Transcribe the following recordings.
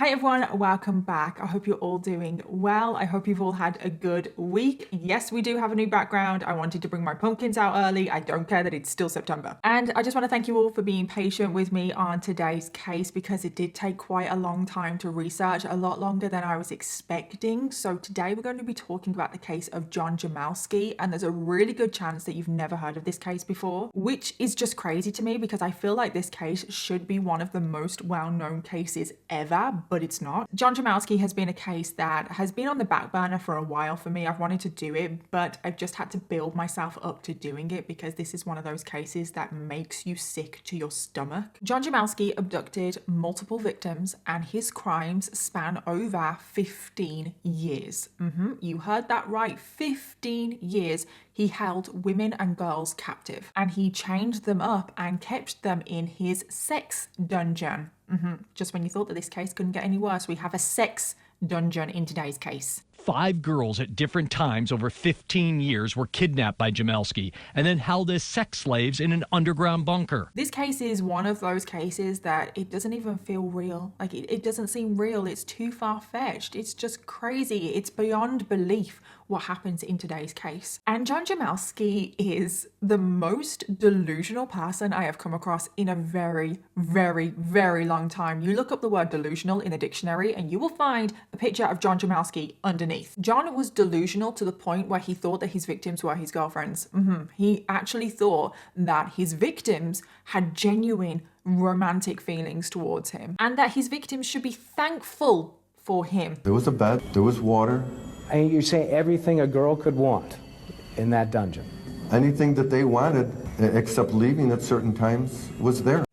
Hi everyone, welcome back. I hope you're all doing well. I hope you've all had a good week. Yes, we do have a new background. I wanted to bring my pumpkins out early. I don't care that it's still September. And I just want to thank you all for being patient with me on today's case because it did take quite a long time to research, a lot longer than I was expecting. So today we're going to be talking about the case of John Jamelske, and there's a really good chance that you've never heard of this case before, which is just crazy to me because I feel like this case should be one of the most well-known cases ever, but it's not. John Jamelske has been a case that has been on the back burner for a while for me. I've wanted to do it, but I've just had to build myself up to doing it because this is one of those cases that makes you sick to your stomach. John Jamelske abducted multiple victims and his crimes span over 15 years. You heard that right, 15 years. He held women and girls captive and he chained them up and kept them in his sex dungeon. Just when you thought that this case couldn't get any worse, we have a sex dungeon in today's case. 5 girls at different times over 15 years were kidnapped by Jamelske and then held as sex slaves in an underground bunker. This case is one of those cases that it doesn't even feel real. Like it doesn't seem real. It's too far-fetched. It's just crazy. It's beyond belief what happens in today's case. And John Jamelske is the most delusional person I have come across in a very, very, very long time. You look up the word delusional in the dictionary and you will find a picture of John Jamelske underneath. John was delusional to the point where he thought that his victims were his girlfriends. He actually thought that his victims had genuine romantic feelings towards him and that his victims should be thankful for him. There was a bed, there was water. And you say everything a girl could want in that dungeon. Anything that they wanted, except leaving at certain times, was there.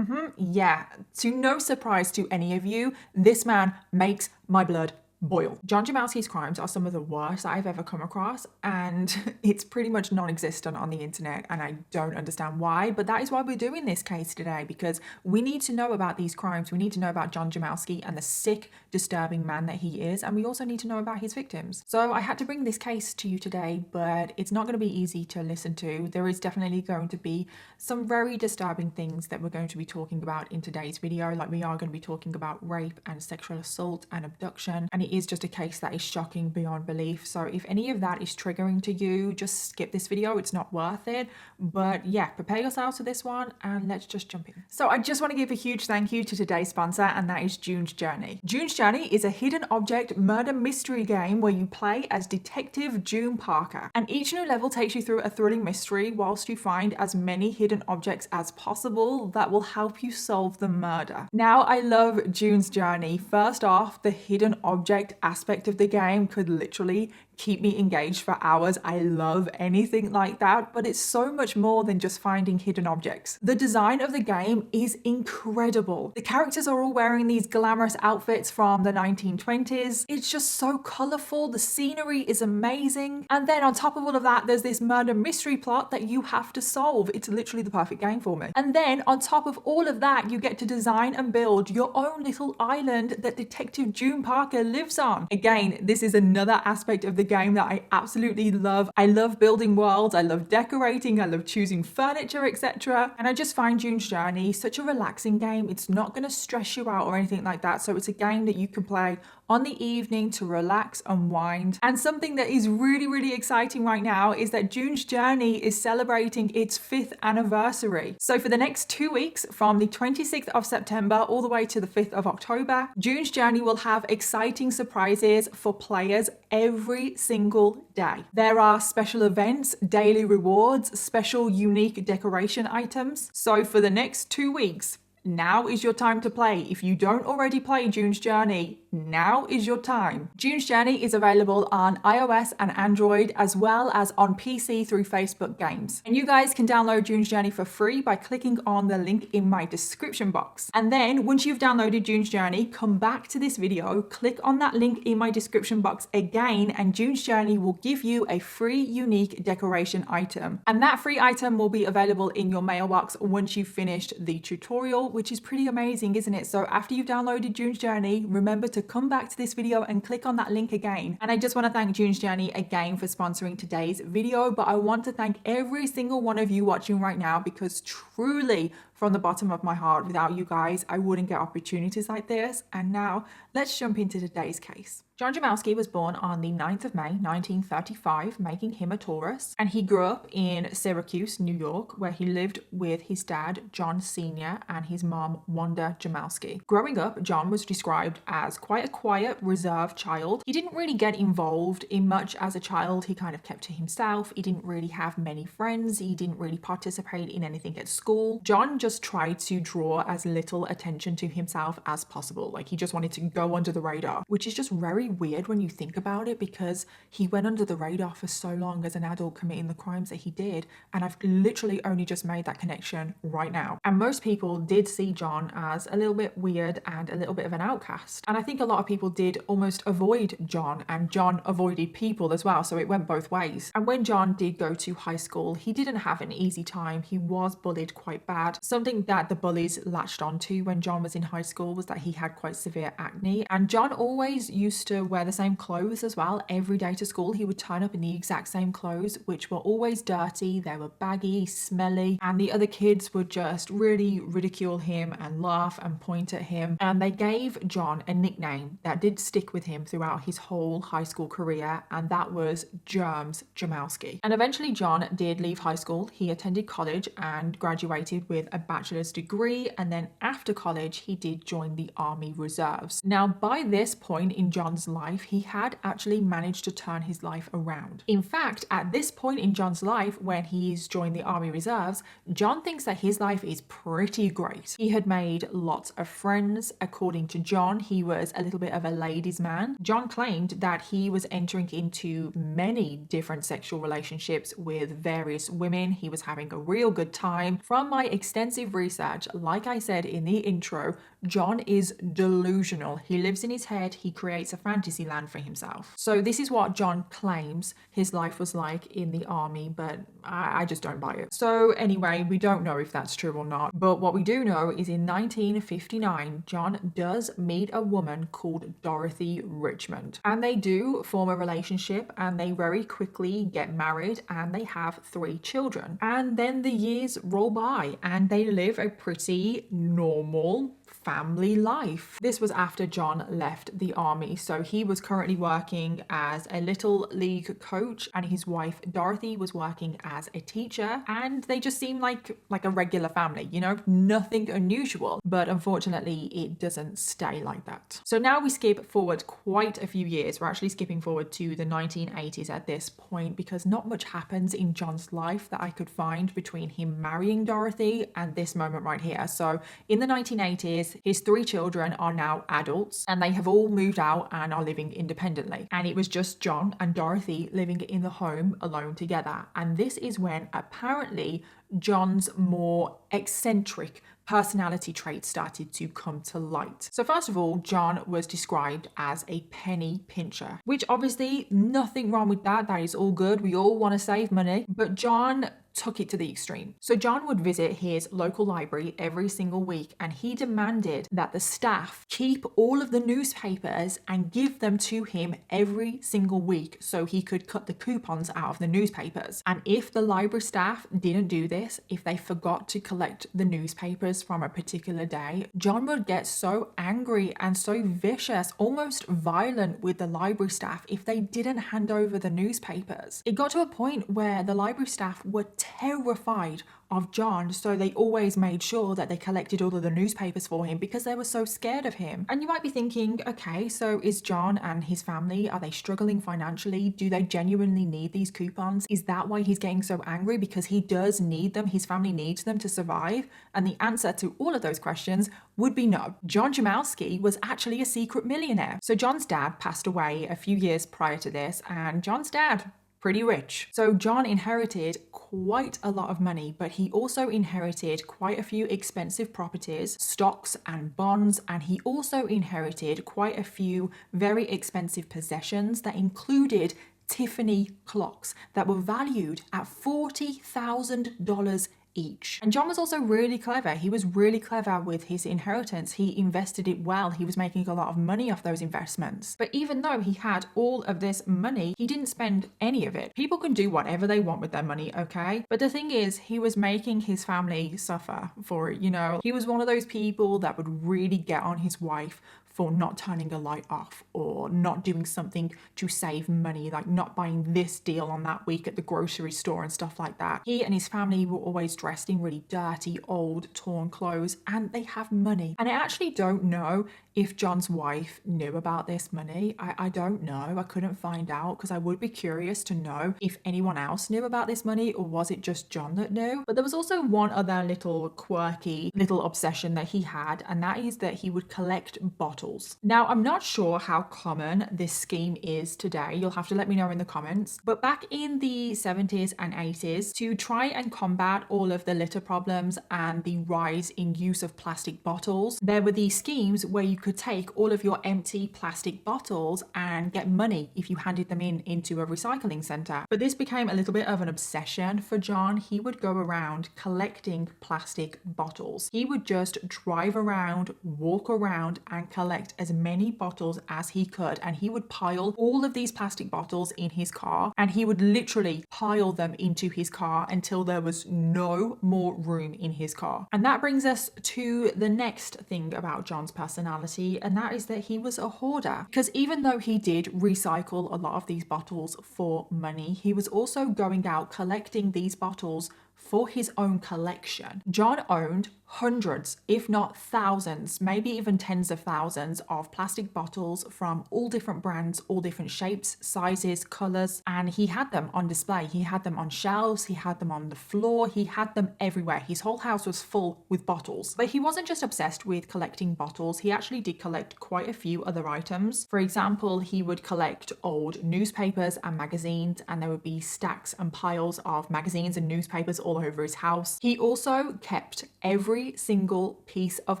Yeah, to no surprise to any of you, this man makes my blood boil. John Jamelske's crimes are some of the worst I've ever come across, and it's pretty much non-existent on the internet, and I don't understand why, but that is why we're doing this case today, because we need to know about these crimes. We need to know about John Jamelske and the sick, disturbing man that he is, and we also need to know about his victims. So I had to bring this case to you today, but it's not going to be easy to listen to. There is definitely going to be some very disturbing things that we're going to be talking about in today's video. Like, we are going to be talking about rape and sexual assault and abduction, and it is just a case that is shocking beyond belief. So if any of that is triggering to you, just skip this video. It's not worth it. But yeah, prepare yourselves for this one and let's just jump in. So I just want to give a huge thank you to today's sponsor, and that is June's Journey. June's Journey is a hidden object murder mystery game where you play as Detective June Parker, and each new level takes you through a thrilling mystery whilst you find as many hidden objects as possible that will help you solve the murder. Now, I love June's Journey. First off, the hidden object aspect of the game could literally keep me engaged for hours. I love anything like that, but it's so much more than just finding hidden objects. The design of the game is incredible. The characters are all wearing these glamorous outfits from the 1920s. It's just so colorful. The scenery is amazing. And then on top of all of that, there's this murder mystery plot that you have to solve. It's literally the perfect game for me. And then on top of all of that, you get to design and build your own little island that Detective June Parker lives on. Again, this is another aspect of the game that I absolutely love. I love building worlds, I love decorating, I love choosing furniture, etc. And I just find June's Journey such a relaxing game. It's not going to stress you out or anything like that. So it's a game that you can play on the evening to relax, unwind. And something that is really, really exciting right now is that June's Journey is celebrating its 5th anniversary. So for the next 2 weeks, from the 26th of September all the way to the 5th of October, June's Journey will have exciting surprises for players every single day. There are special events, daily rewards, special unique decoration items. So for the next 2 weeks, now is your time to play. If you don't already play June's Journey, now is your time. June's Journey is available on iOS and Android, as well as on PC through Facebook Games. And you guys can download June's Journey for free by clicking on the link in my description box. And then once you've downloaded June's Journey, come back to this video, click on that link in my description box again, and June's Journey will give you a free unique decoration item. And that free item will be available in your mailbox once you've finished the tutorial, which is pretty amazing, isn't it? So after you've downloaded June's Journey, remember to come back to this video and click on that link again. And I just want to thank June's Journey again for sponsoring today's video, but I want to thank every single one of you watching right now, because truly from the bottom of my heart. Without you guys, I wouldn't get opportunities like this. And now let's jump into today's case. John Jamelske was born on the 9th of May, 1935, making him a Taurus. And he grew up in Syracuse, New York, where he lived with his dad, John Sr., and his mom, Wanda Jamelske. Growing up, John was described as quite a quiet, reserved child. He didn't really get involved in much as a child. He kind of kept to himself. He didn't really have many friends. He didn't really participate in anything at school. John just tried to draw as little attention to himself as possible. Like, he just wanted to go under the radar, which is just very weird when you think about it, because he went under the radar for so long as an adult committing the crimes that he did, and I've literally only just made that connection right now. And most people did see John as a little bit weird and a little bit of an outcast, and I think a lot of people did almost avoid John, and John avoided people as well, so it went both ways. And when John did go to high school, he didn't have an easy time. He was bullied quite bad. Something that the bullies latched onto when John was in high school was that he had quite severe acne, and John always used to wear the same clothes as well. Every day to school he would turn up in the exact same clothes, which were always dirty, they were baggy, smelly, and the other kids would just really ridicule him and laugh and point at him. And they gave John a nickname that did stick with him throughout his whole high school career, and that was Germs Jamelske. And eventually John did leave high school. He attended college and graduated with a bachelor's degree, and then after college he did join the Army Reserves. Now, by this point in John's life, he had actually managed to turn his life around. In fact, at this point in John's life, when he's joined the Army Reserves, John thinks that his life is pretty great. He had made lots of friends. According to John, he was a little bit of a ladies' man. John claimed that he was entering into many different sexual relationships with various women. He was having a real good time. From my extensive research, like I said in the intro, John is delusional. He lives in his head. He creates a fantasy land for himself. So this is what John claims his life was like in the army, but I just don't buy it. So anyway, we don't know if that's true or not, but what we do know is in 1959, John does meet a woman called Dorothy Richmond, and they do form a relationship, and they very quickly get married, and they have 3 children. And then the years roll by and they live a pretty normal family life. This was after John left the army, so he was currently working as a little league coach, and his wife Dorothy was working as a teacher, and they just seemed like a regular family, you know, nothing unusual. But unfortunately it doesn't stay like that. So now we skip forward quite a few years. We're actually skipping forward to the 1980s at this point, because not much happens in John's life that I could find between him marrying Dorothy and this moment right here. So in the 1980s, his 3 children are now adults, and they have all moved out and are living independently. And it was just John and Dorothy living in the home alone together. And this is when apparently John's more eccentric personality traits started to come to light. So first of all, John was described as a penny pincher, which obviously nothing wrong with that. That is all good. We all want to save money, but John took it to the extreme. So John would visit his local library every single week, and he demanded that the staff keep all of the newspapers and give them to him every single week so he could cut the coupons out of the newspapers. And if the library staff didn't do this, if they forgot to collect the newspapers from a particular day, John would get so angry and so vicious, almost violent with the library staff if they didn't hand over the newspapers. It got to a point where the library staff were terrified of John, so they always made sure that they collected all of the newspapers for him because they were so scared of him. And you might be thinking, okay, so is John and his family, are they struggling financially? Do they genuinely need these coupons? Is that why he's getting so angry? Because he does need them, his family needs them to survive? And the answer to all of those questions would be no. John Jamelske was actually a secret millionaire. So John's dad passed away a few years prior to this, and John's dad, pretty rich. So John inherited quite a lot of money, but he also inherited quite a few expensive properties, stocks and bonds, and he also inherited quite a few very expensive possessions that included Tiffany clocks that were valued at $40,000 each. And John was also really clever. He was really clever with his inheritance. He invested it well. He was making a lot of money off those investments. But even though he had all of this money, he didn't spend any of it. People can do whatever they want with their money, okay? But the thing is, he was making his family suffer for it, you know? He was one of those people that would really get on his wife for not turning a light off or not doing something to save money, like not buying this deal on that week at the grocery store and stuff like that. He and his family were always dressed in really dirty, old, torn clothes, and they have money. And I actually don't know if John's wife knew about this money. I don't know. I couldn't find out because I would be curious to know if anyone else knew about this money or was it just John that knew. But there was also one other little quirky little obsession that he had, and that is that he would collect bottles. Now, I'm not sure how common this scheme is today. You'll have to let me know in the comments. But back in the 70s and 80s, to try and combat all of the litter problems and the rise in use of plastic bottles, there were these schemes where you could take all of your empty plastic bottles and get money if you handed them into a recycling center. But this became a little bit of an obsession for John. He would go around collecting plastic bottles. He would just drive around, walk around and collect as many bottles as he could, and he would pile all of these plastic bottles in his car, and he would literally pile them into his car until there was no more room in his car. And that brings us to the next thing about John's personality, and that is that he was a hoarder. Because even though he did recycle a lot of these bottles for money, he was also going out collecting these bottles for his own collection. John owned hundreds, if not thousands, maybe even tens of thousands of plastic bottles from all different brands, all different shapes, sizes, colors, and he had them on display. He had them on shelves, he had them on the floor, he had them everywhere. His whole house was full with bottles. But he wasn't just obsessed with collecting bottles, he actually did collect quite a few other items. For example, he would collect old newspapers and magazines, and there would be stacks and piles of magazines and newspapers all over his house. He also kept every single piece of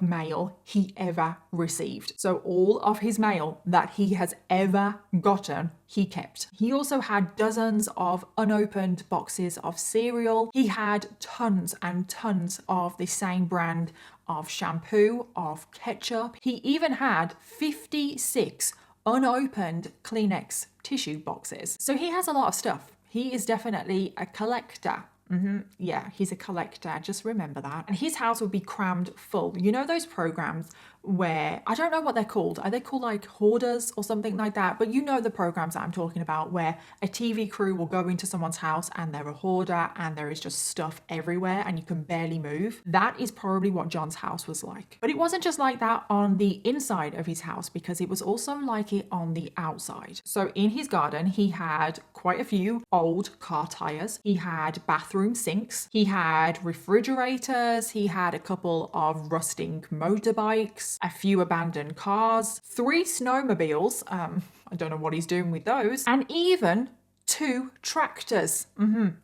mail he ever received. So all of his mail that he has ever gotten, he kept. He also had dozens of unopened boxes of cereal. He had tons and tons of the same brand of shampoo, of ketchup. He even had 56 unopened Kleenex tissue boxes. So he has a lot of stuff. He is definitely a collector. Yeah, he's a collector. Just remember that. And his house would be crammed full. You know those programs where, I don't know what they're called. Are they called like hoarders or something like that? But you know the programs that I'm talking about where a TV crew will go into someone's house and they're a hoarder and there is just stuff everywhere and you can barely move. That is probably what John's house was like. But it wasn't just like that on the inside of his house, because it was also like it on the outside. So in his garden, he had quite a few old car tires. He had bathroom sinks. He had refrigerators. He had a couple of rusting motorbikes, a few abandoned cars, 3 snowmobiles. I don't know what he's doing with those, and even 2 tractors.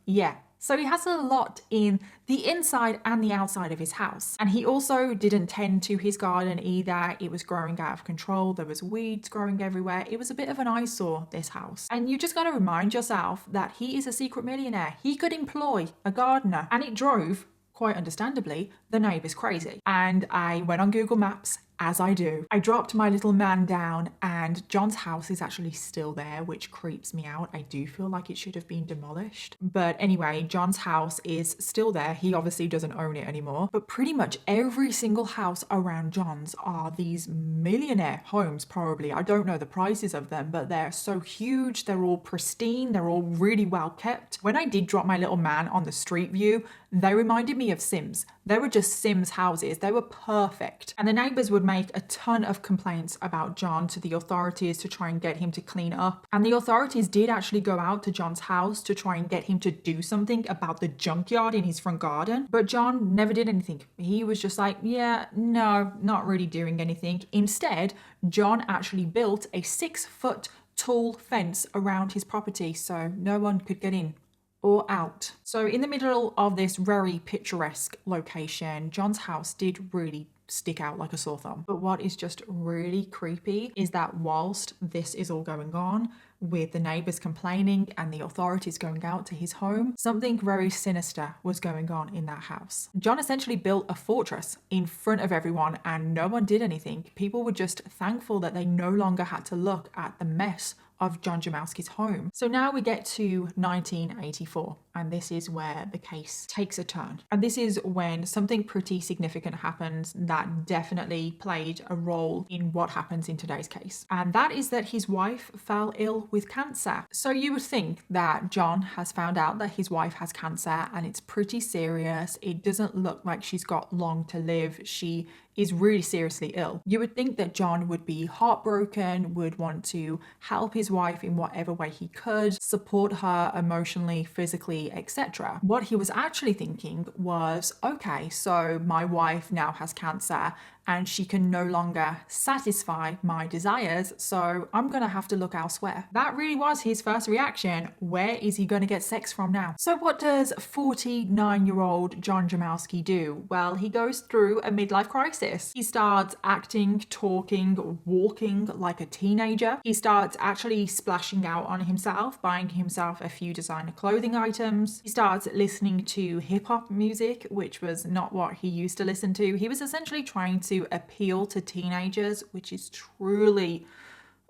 Yeah. So he has a lot in the inside and the outside of his house. And he also didn't tend to his garden either. It was growing out of control. There was weeds growing everywhere. It was a bit of an eyesore, this house. And you just got to remind yourself that he is a secret millionaire. He could employ a gardener, and it drove, quite understandably, the neighbours crazy. And I went on Google Maps, as I do. I dropped my little man down, and John's house is actually still there, which creeps me out. I do feel like it should have been demolished. But anyway, John's house is still there. He obviously doesn't own it anymore. But pretty much every single house around John's are these millionaire homes, probably. I don't know the prices of them, but they're so huge. They're all pristine. They're all really well kept. When I did drop my little man on the street view, they reminded me of Sims. They were just Sims houses. They were perfect. And the neighbours would make a ton of complaints about John to the authorities to try and get him to clean up. And the authorities did actually go out to John's house to try and get him to do something about the junkyard in his front garden. But John never did anything. He was just like, yeah, no, not really doing anything. Instead, John actually built a 6-foot tall fence around his property so no one could get in or out. So in the middle of this very picturesque location, John's house did really stick out like a sore thumb. But what is just really creepy is that whilst this is all going on, with the neighbors complaining and the authorities going out to his home, something very sinister was going on in that house. John essentially built a fortress in front of everyone and no one did anything. People were just thankful that they no longer had to look at the mess of John Jamelske's home. So now we get to 1984, and this is where the case takes a turn. And this is when something pretty significant happens that definitely played a role in what happens in today's case. And that is that his wife fell ill with cancer. So you would think that John has found out that his wife has cancer and it's pretty serious. It doesn't look like she's got long to live. She is really seriously ill. You would think that John would be heartbroken, would want to help his wife in whatever way he could, support her emotionally, physically, etc. What he was actually thinking was, okay, so my wife now has cancer and she can no longer satisfy my desires, so I'm gonna have to look elsewhere. That really was his first reaction. Where is he gonna get sex from now? So what does 49-year-old John Jamelske do? Well, he goes through a midlife crisis. He starts acting, talking, walking like a teenager. He starts actually splashing out on himself, buying himself a few designer clothing items. He starts listening to hip-hop music, which was not what he used to listen to. He was essentially trying to appeal to teenagers, which is truly,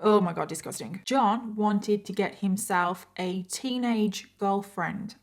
oh my God, disgusting. John wanted to get himself a teenage girlfriend.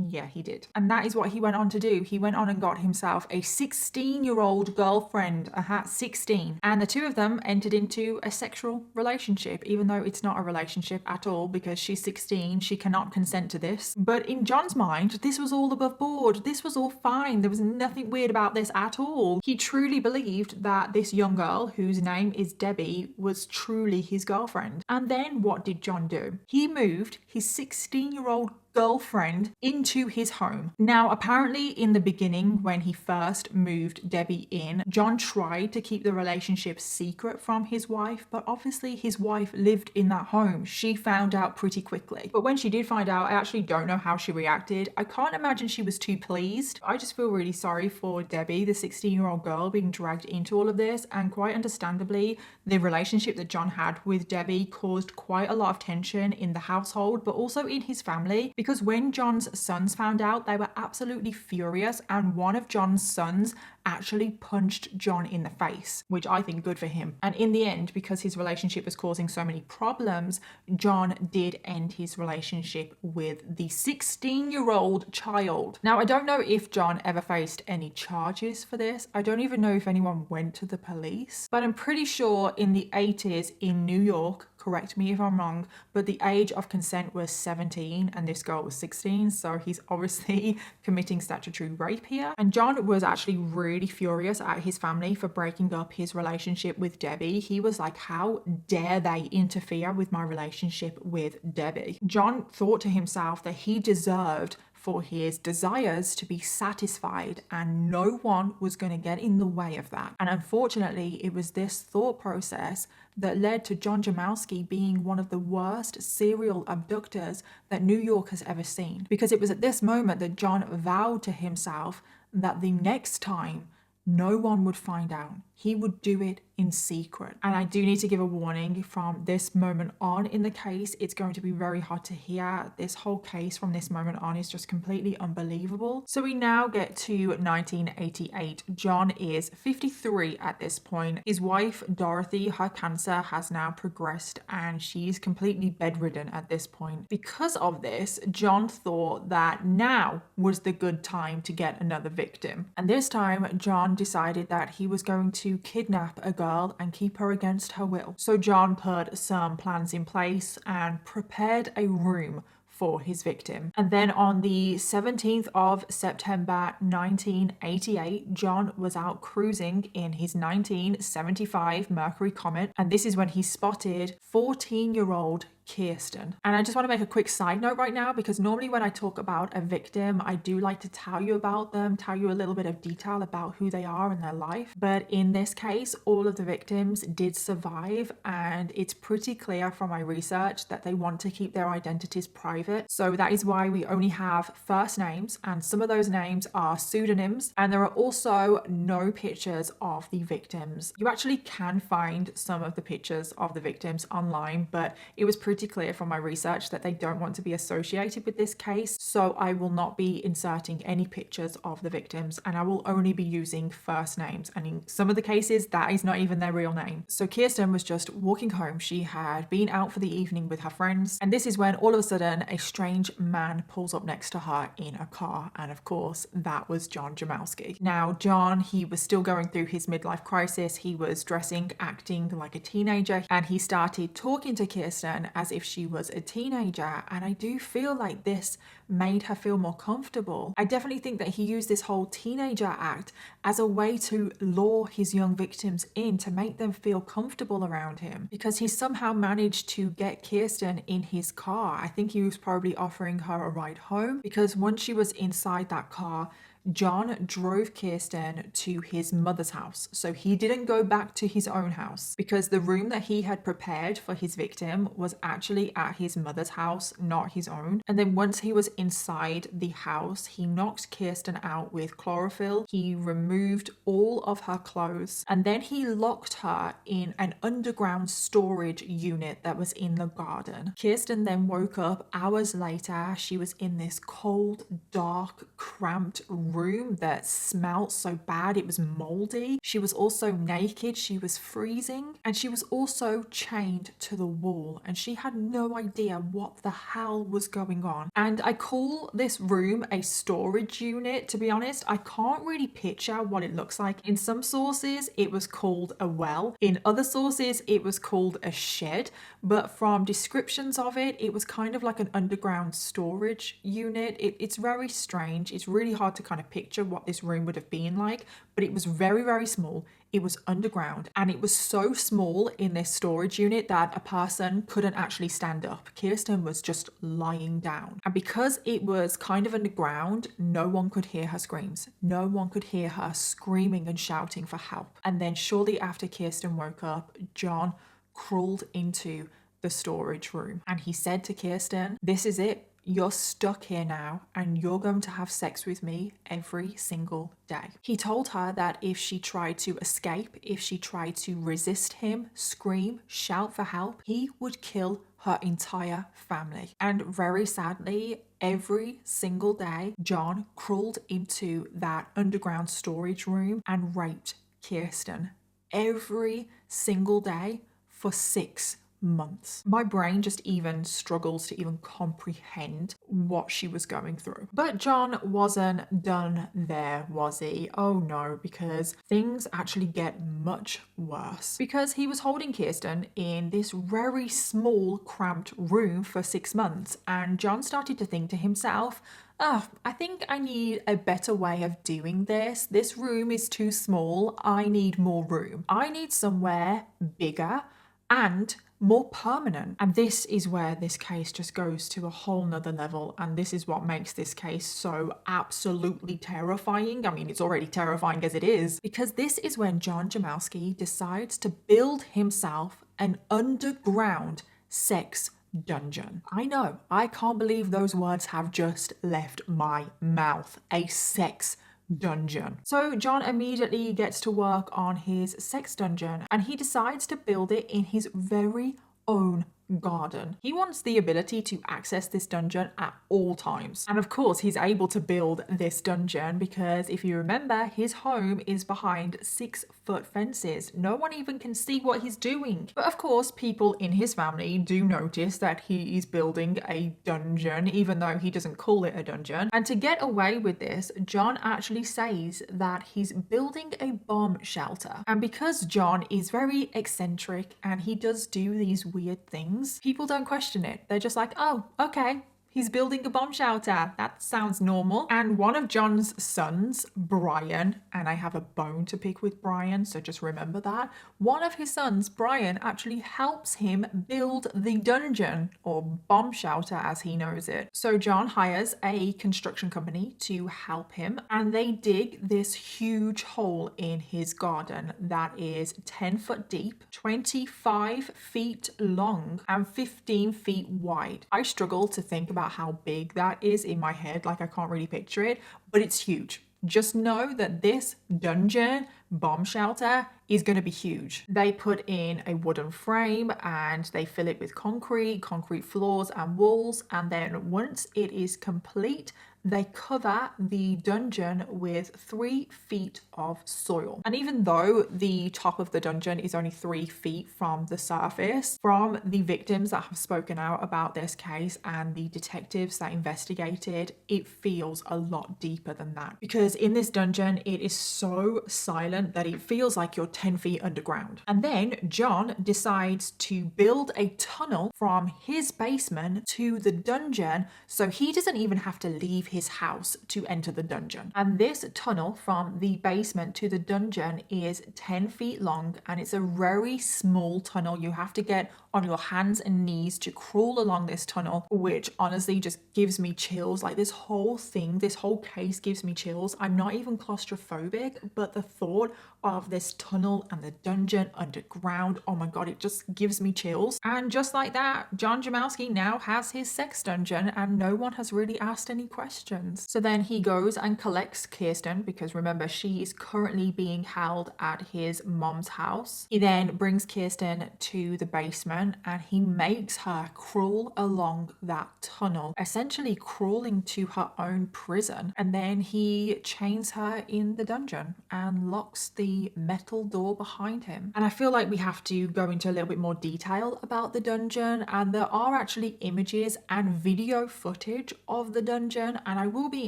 Yeah, he did. And that is what he went on to do. He went on and got himself a 16-year-old girlfriend. 16. And the two of them entered into a sexual relationship, even though it's not a relationship at all because she's 16. She cannot consent to this. But in John's mind, this was all above board. This was all fine. There was nothing weird about this at all. He truly believed that this young girl, whose name is Debbie, was truly his girlfriend. And then what did John do? He moved his 16-year-old girlfriend into his home. Now, apparently in the beginning, when he first moved Debbie in, John tried to keep the relationship secret from his wife, but obviously his wife lived in that home. She found out pretty quickly. But when she did find out, I actually don't know how she reacted. I can't imagine she was too pleased. I just feel really sorry for Debbie, the 16-year-old girl, being dragged into all of this, and quite understandably, the relationship that John had with Debbie caused quite a lot of tension in the household, but also in his family, because when John's sons found out, they were absolutely furious, and one of John's sons actually punched John in the face, which I think good for him. And in the end, because his relationship was causing so many problems, John did end his relationship with the 16-year-old child. Now, I don't know if John ever faced any charges for this. I don't even know if anyone went to the police, but I'm pretty sure in the 80s in New York, correct me if I'm wrong, but the age of consent was 17 and this girl was 16, so he's obviously committing statutory rape here. And John was actually really furious at his family for breaking up his relationship with Debbie. He was like, how dare they interfere with my relationship with Debbie? John thought to himself that he deserved for his desires to be satisfied, and no one was going to get in the way of that. And unfortunately, it was this thought process that led to John Jamelske being one of the worst serial abductors that New York has ever seen. Because it was at this moment that John vowed to himself that the next time no one would find out. He would do it in secret. And I do need to give a warning, from this moment on in the case, it's going to be very hard to hear. This whole case from this moment on is just completely unbelievable. So we now get to 1988. John is 53 at this point. His wife, Dorothy, her cancer has now progressed and she's completely bedridden at this point. Because of this, John thought that now was the good time to get another victim. And this time, John decided that he was going to kidnap a girl and keep her against her will. So John put some plans in place and prepared a room for his victim. And then on the 17th of September 1988, John was out cruising in his 1975 Mercury Comet, and this is when he spotted 14-year-old Kirsten. And I just want to make a quick side note right now, because normally when I talk about a victim, I do like to tell you about them, tell you a little bit of detail about who they are in their life. But in this case, all of the victims did survive, and it's pretty clear from my research that they want to keep their identities private. So that is why we only have first names, and some of those names are pseudonyms, and there are also no pictures of the victims. You actually can find some of the pictures of the victims online, but it was pretty clear from my research that they don't want to be associated with this case, so I will not be inserting any pictures of the victims, and I will only be using first names, and in some of the cases that is not even their real name. So Kirsten was just walking home. She had been out for the evening with her friends, and this is when all of a sudden a strange man pulls up next to her in a car, and of course that was John Jamelske. Now John, he was still going through his midlife crisis. He was dressing, acting like a teenager, and he started talking to Kirsten as if she was a teenager, and I do feel like this made her feel more comfortable. I definitely think that he used this whole teenager act as a way to lure his young victims in, to make them feel comfortable around him, because he somehow managed to get Kirsten in his car. I think he was probably offering her a ride home, because once she was inside that car, John drove Kirsten to his mother's house. So he didn't go back to his own house, because the room that he had prepared for his victim was actually at his mother's house, not his own. And then once he was inside the house, he knocked Kirsten out with chlorophyll. He removed all of her clothes, and then he locked her in an underground storage unit that was in the garden. Kirsten then woke up hours later. She was in this cold, dark, cramped room that smelled so bad it was moldy. She was also naked, she was freezing, and she was also chained to the wall, and she had no idea what the hell was going on. And I call this room a storage unit. To be honest, I can't really picture what it looks like. In some sources it was called a well, in other sources it was called a shed, but from descriptions of it, it was kind of like an underground storage unit. It's very strange. It's really hard to kind of picture what this room would have been like, but it was very, very small. It was underground, and it was so small in this storage unit that a person couldn't actually stand up. Kirsten was just lying down, and because it was kind of underground, no one could hear her screams. No one could hear her screaming and shouting for help. And then shortly after Kirsten woke up, John crawled into the storage room, and he said to Kirsten, "This is it. You're stuck here now, and you're going to have sex with me every single day." He told her that if she tried to escape, if she tried to resist him, scream, shout for help, he would kill her entire family. And very sadly, every single day, John crawled into that underground storage room and raped Kirsten every single day for 6 months. My brain just even struggles to even comprehend what she was going through. But John wasn't done there, was he? Oh no, because things actually get much worse. Because he was holding Kirsten in this very small, cramped room for 6 months, and John started to think to himself, I think I need a better way of doing this. This room is too small. I need more room. I need somewhere bigger and more permanent. And this is where this case just goes to a whole nother level, and this is what makes this case so absolutely terrifying. I mean, it's already terrifying as it is, because this is when John Jamelske decides to build himself an underground sex dungeon. I know, I can't believe those words have just left my mouth. A sex dungeon. So John immediately gets to work on his sex dungeon, and he decides to build it in his very own garden. He wants the ability to access this dungeon at all times. And of course, he's able to build this dungeon because, if you remember, his home is behind 6-foot fences. No one even can see what he's doing. But of course, people in his family do notice that he is building a dungeon, even though he doesn't call it a dungeon. And to get away with this, John actually says that he's building a bomb shelter. And because John is very eccentric and he does do these weird things, people don't question it. They're just like, oh, okay, He's building a bomb shelter. That sounds normal. And one of John's sons, Brian, and I have a bone to pick with Brian, so just remember that. One of his sons, Brian, actually helps him build the dungeon, or bomb shelter as he knows it. So John hires a construction company to help him, and they dig this huge hole in his garden that is 10 foot deep, 25 feet long, and 15 feet wide. I struggle to think about how big that is in my head, like I can't really picture it, but it's huge. Just know that this dungeon bomb shelter is going to be huge. They put in a wooden frame and they fill it with concrete floors and walls, and then once it is complete, they cover the dungeon with 3 feet of soil. And even though the top of the dungeon is only 3 feet from the surface, from the victims that have spoken out about this case and the detectives that investigated, it feels a lot deeper than that. Because in this dungeon, it is so silent that it feels like you're 10 feet underground. And then John decides to build a tunnel from his basement to the dungeon, so he doesn't even have to leave his house to enter the dungeon. And this tunnel from the basement to the dungeon is 10 feet long, and it's a very small tunnel. You have to get on your hands and knees to crawl along this tunnel, which honestly just gives me chills. Like this whole thing, this whole case gives me chills. I'm not even claustrophobic, but the thought of this tunnel and the dungeon underground, oh my god, it just gives me chills. And just like that, John Jamelske now has his sex dungeon, and no one has really asked any questions. So then he goes and collects Kirsten, because remember, she is currently being held at his mom's house. He then brings Kirsten to the basement and he makes her crawl along that tunnel, essentially crawling to her own prison. And then he chains her in the dungeon and locks the metal door behind him. And I feel like we have to go into a little bit more detail about the dungeon, and there are actually images and video footage of the dungeon, and I will be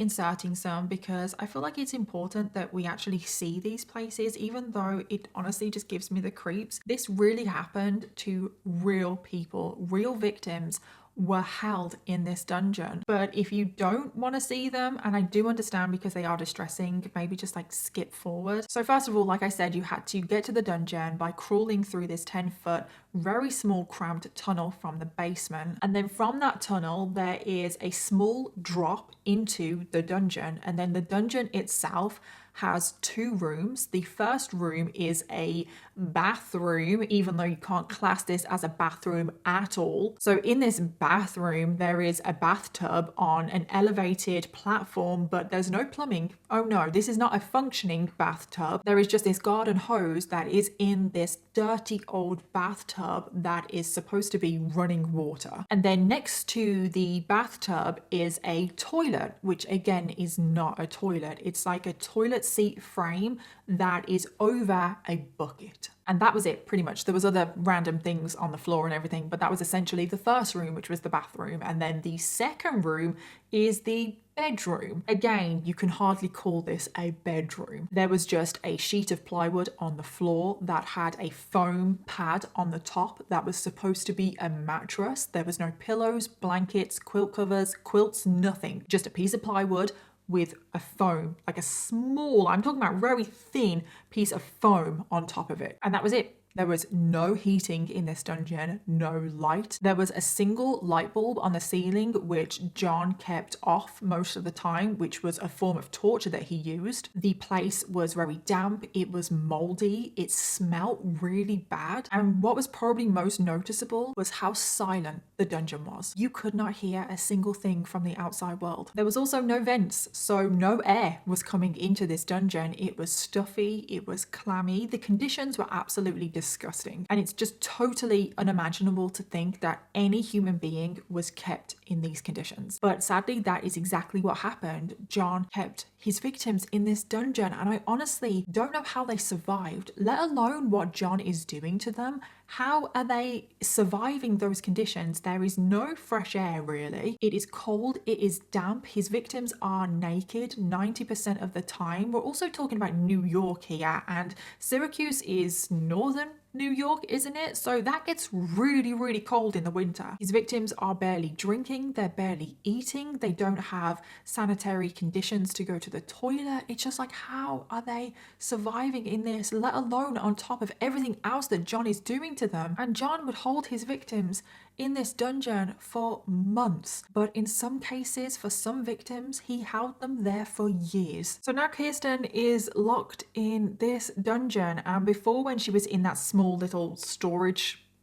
inserting some because I feel like it's important that we actually see these places, even though it honestly just gives me the creeps. This really happened to real people, real victims were held in this dungeon. But if you don't want to see them, and I do understand because they are distressing, maybe just like skip forward. So first of all, like I said, you had to get to the dungeon by crawling through this 10-foot very small cramped tunnel from the basement, and then from that tunnel there is a small drop into the dungeon, and then the dungeon itself has 2 rooms. The first room is a bathroom, even though you can't class this as a bathroom at all. So in this bathroom, there is a bathtub on an elevated platform, but there's no plumbing. Oh no, this is not a functioning bathtub. There is just this garden hose that is in this dirty old bathtub that is supposed to be running water. And then next to the bathtub is a toilet, which again is not a toilet. It's like a toilet seat frame that is over a bucket. And that was it, pretty much. There was other random things on the floor and everything, but that was essentially the first room, which was the bathroom. And then the second room is the bedroom. Again, you can hardly call this a bedroom. There was just a sheet of plywood on the floor that had a foam pad on the top that was supposed to be a mattress. There was no pillows, blankets, quilt covers, quilts, nothing. Just a piece of plywood with a foam, like a small, I'm talking about very thin piece of foam on top of it. And that was it. There was no heating in this dungeon, no light. There was a single light bulb on the ceiling, which John kept off most of the time, which was a form of torture that he used. The place was very damp, it was moldy, it smelled really bad. And what was probably most noticeable was how silent the dungeon was. You could not hear a single thing from the outside world. There was also no vents, so no air was coming into this dungeon. It was stuffy, it was clammy, the conditions were absolutely disgusting. And it's just totally unimaginable to think that any human being was kept in these conditions. But sadly, that is exactly what happened. John kept his victims in this dungeon, and I honestly don't know how they survived, let alone what John is doing to them. How are they surviving those conditions? There is no fresh air, really. It is cold, it is damp. His victims are naked 90% of the time. We're also talking about New York here, and Syracuse is northern New York, isn't it? So that gets really, really cold in the winter. His victims are barely drinking, they're barely eating, they don't have sanitary conditions to go to the toilet. It's just like, how are they surviving in this, let alone on top of everything else that John is doing to them? And John would hold his victims in this dungeon for months, but in some cases, for some victims, he held them there for years. So now Kirsten is locked in this dungeon, and before, when she was in that small little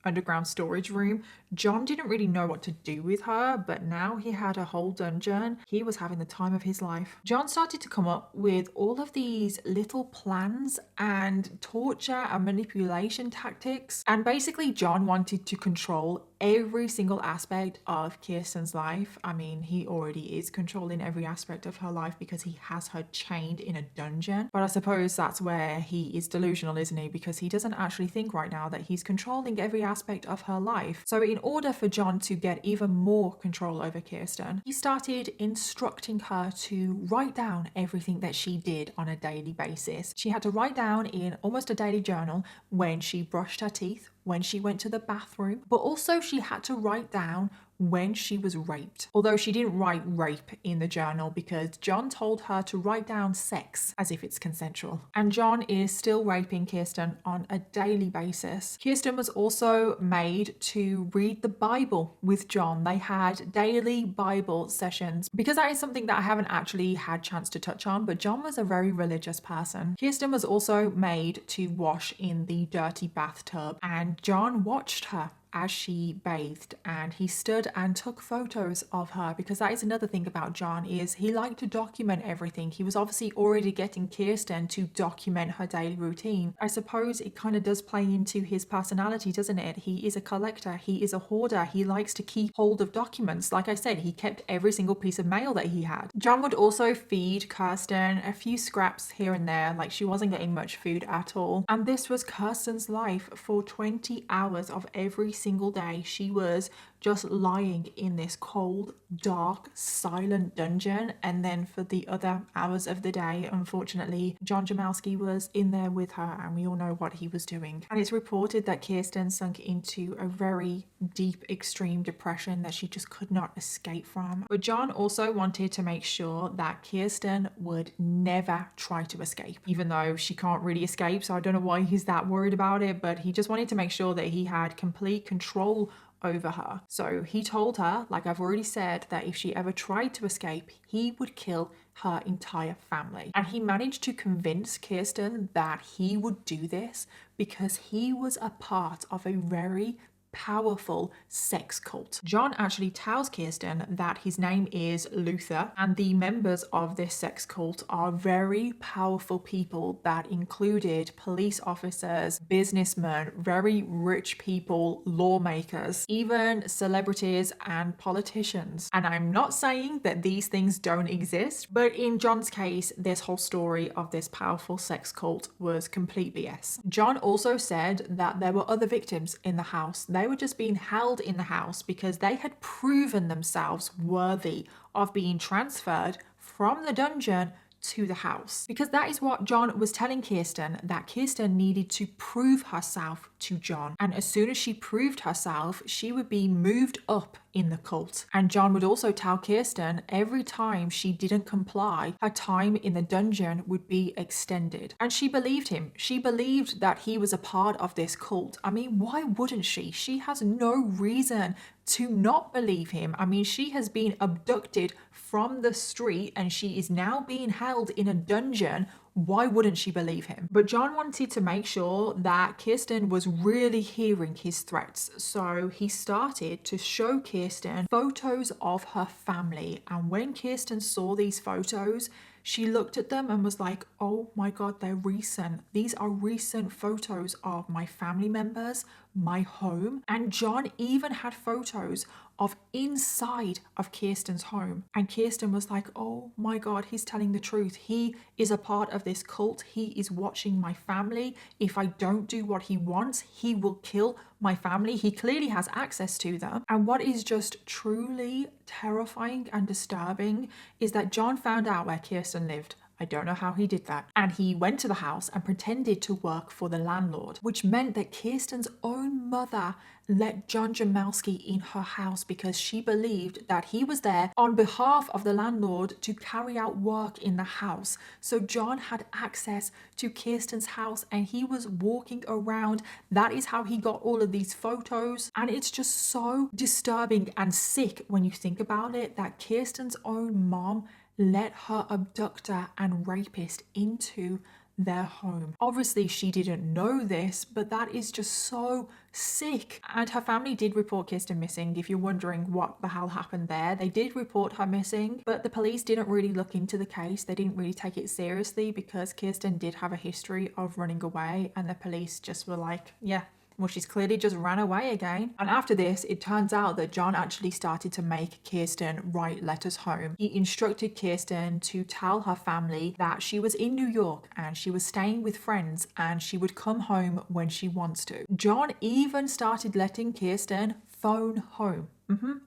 underground storage room, John didn't really know what to do with her, but now he had a whole dungeon. He was having the time of his life. John started to come up with all of these little plans and torture and manipulation tactics. And basically, John wanted to control every single aspect of Kirsten's life. I mean, he already is controlling every aspect of her life because he has her chained in a dungeon. But I suppose that's where he is delusional, isn't he? Because he doesn't actually think right now that he's controlling every aspect of her life. So in order for John to get even more control over Kirsten, he started instructing her to write down everything that she did on a daily basis. She had to write down in almost a daily journal when she brushed her teeth, when she went to the bathroom, but also she had to write down when she was raped. Although she didn't write rape in the journal because John told her to write down sex as if it's consensual. And John is still raping Kirsten on a daily basis. Kirsten was also made to read the Bible with John. They had daily Bible sessions because that is something that I haven't actually had chance to touch on, but John was a very religious person. Kirsten was also made to wash in the dirty bathtub, and John watched her as she bathed, and he stood and took photos of her, because that is another thing about John, is he liked to document everything. He was obviously already getting Kirsten to document her daily routine. I suppose it kind of does play into his personality, doesn't it? He is a collector, he is a hoarder, he likes to keep hold of documents. Like I said, he kept every single piece of mail that he had. John would also feed Kirsten a few scraps here and there, like she wasn't getting much food at all. And this was Kirsten's life for 20 hours of every single day. She was just lying in this cold, dark, silent dungeon, and then for the other hours of the day, unfortunately, John Jamelske was in there with her, and we all know what he was doing. And it's reported that Kirsten sunk into a very deep, extreme depression that she just could not escape from. But John also wanted to make sure that Kirsten would never try to escape, even though she can't really escape, so I don't know why he's that worried about it, but he just wanted to make sure that he had complete control over her. So he told her, like I've already said, that if she ever tried to escape, he would kill her entire family. And he managed to convince Kirsten that he would do this because he was a part of a very powerful sex cult. John actually tells Kirsten that his name is Luther, and the members of this sex cult are very powerful people that included police officers, businessmen, very rich people, lawmakers, even celebrities and politicians. And I'm not saying that these things don't exist, but in John's case, this whole story of this powerful sex cult was complete BS. John also said that there were other victims in the house. They were just being held in the house because they had proven themselves worthy of being transferred from the dungeon to the house. Because that is what John was telling Kirsten, that Kirsten needed to prove herself to John. And as soon as she proved herself, she would be moved up in the cult. And John would also tell Kirsten every time she didn't comply, her time in the dungeon would be extended. And she believed him. She believed that he was a part of this cult. I mean, why wouldn't she? She has no reason to not believe him. I mean, she has been abducted from the street and she is now being held in a dungeon. Why wouldn't she believe him? But John wanted to make sure that Kirsten was really hearing his threats. So he started to show Kirsten photos of her family. And when Kirsten saw these photos, she looked at them and was like, oh my God, they're recent. These are recent photos of my family members, my home. And John even had photos of inside of Kirsten's home. And Kirsten was like, oh my God, he's telling the truth. He is a part of this cult. He is watching my family. If I don't do what he wants, he will kill my family. He clearly has access to them. And what is just truly terrifying and disturbing is that John found out where Kirsten lived I don't know how he did that. And he went to the house and pretended to work for the landlord, which meant that Kirsten's own mother let John Jamelske in her house because she believed that he was there on behalf of the landlord to carry out work in the house. So John had access to Kirsten's house and he was walking around. That is how he got all of these photos. And it's just so disturbing and sick when you think about it, that Kirsten's own mom let her abductor and rapist into their home. Obviously, she didn't know this, but that is just so sick. And her family did report Kirsten missing. If you're wondering what the hell happened there, they did report her missing, but the police didn't really look into the case. They didn't really take it seriously because Kirsten did have a history of running away, and the police just were like, yeah, well, she's clearly just ran away again. And after this, it turns out that John actually started to make Kirsten write letters home. He instructed Kirsten to tell her family that she was in New York and she was staying with friends and she would come home when she wants to. John even started letting Kirsten phone home.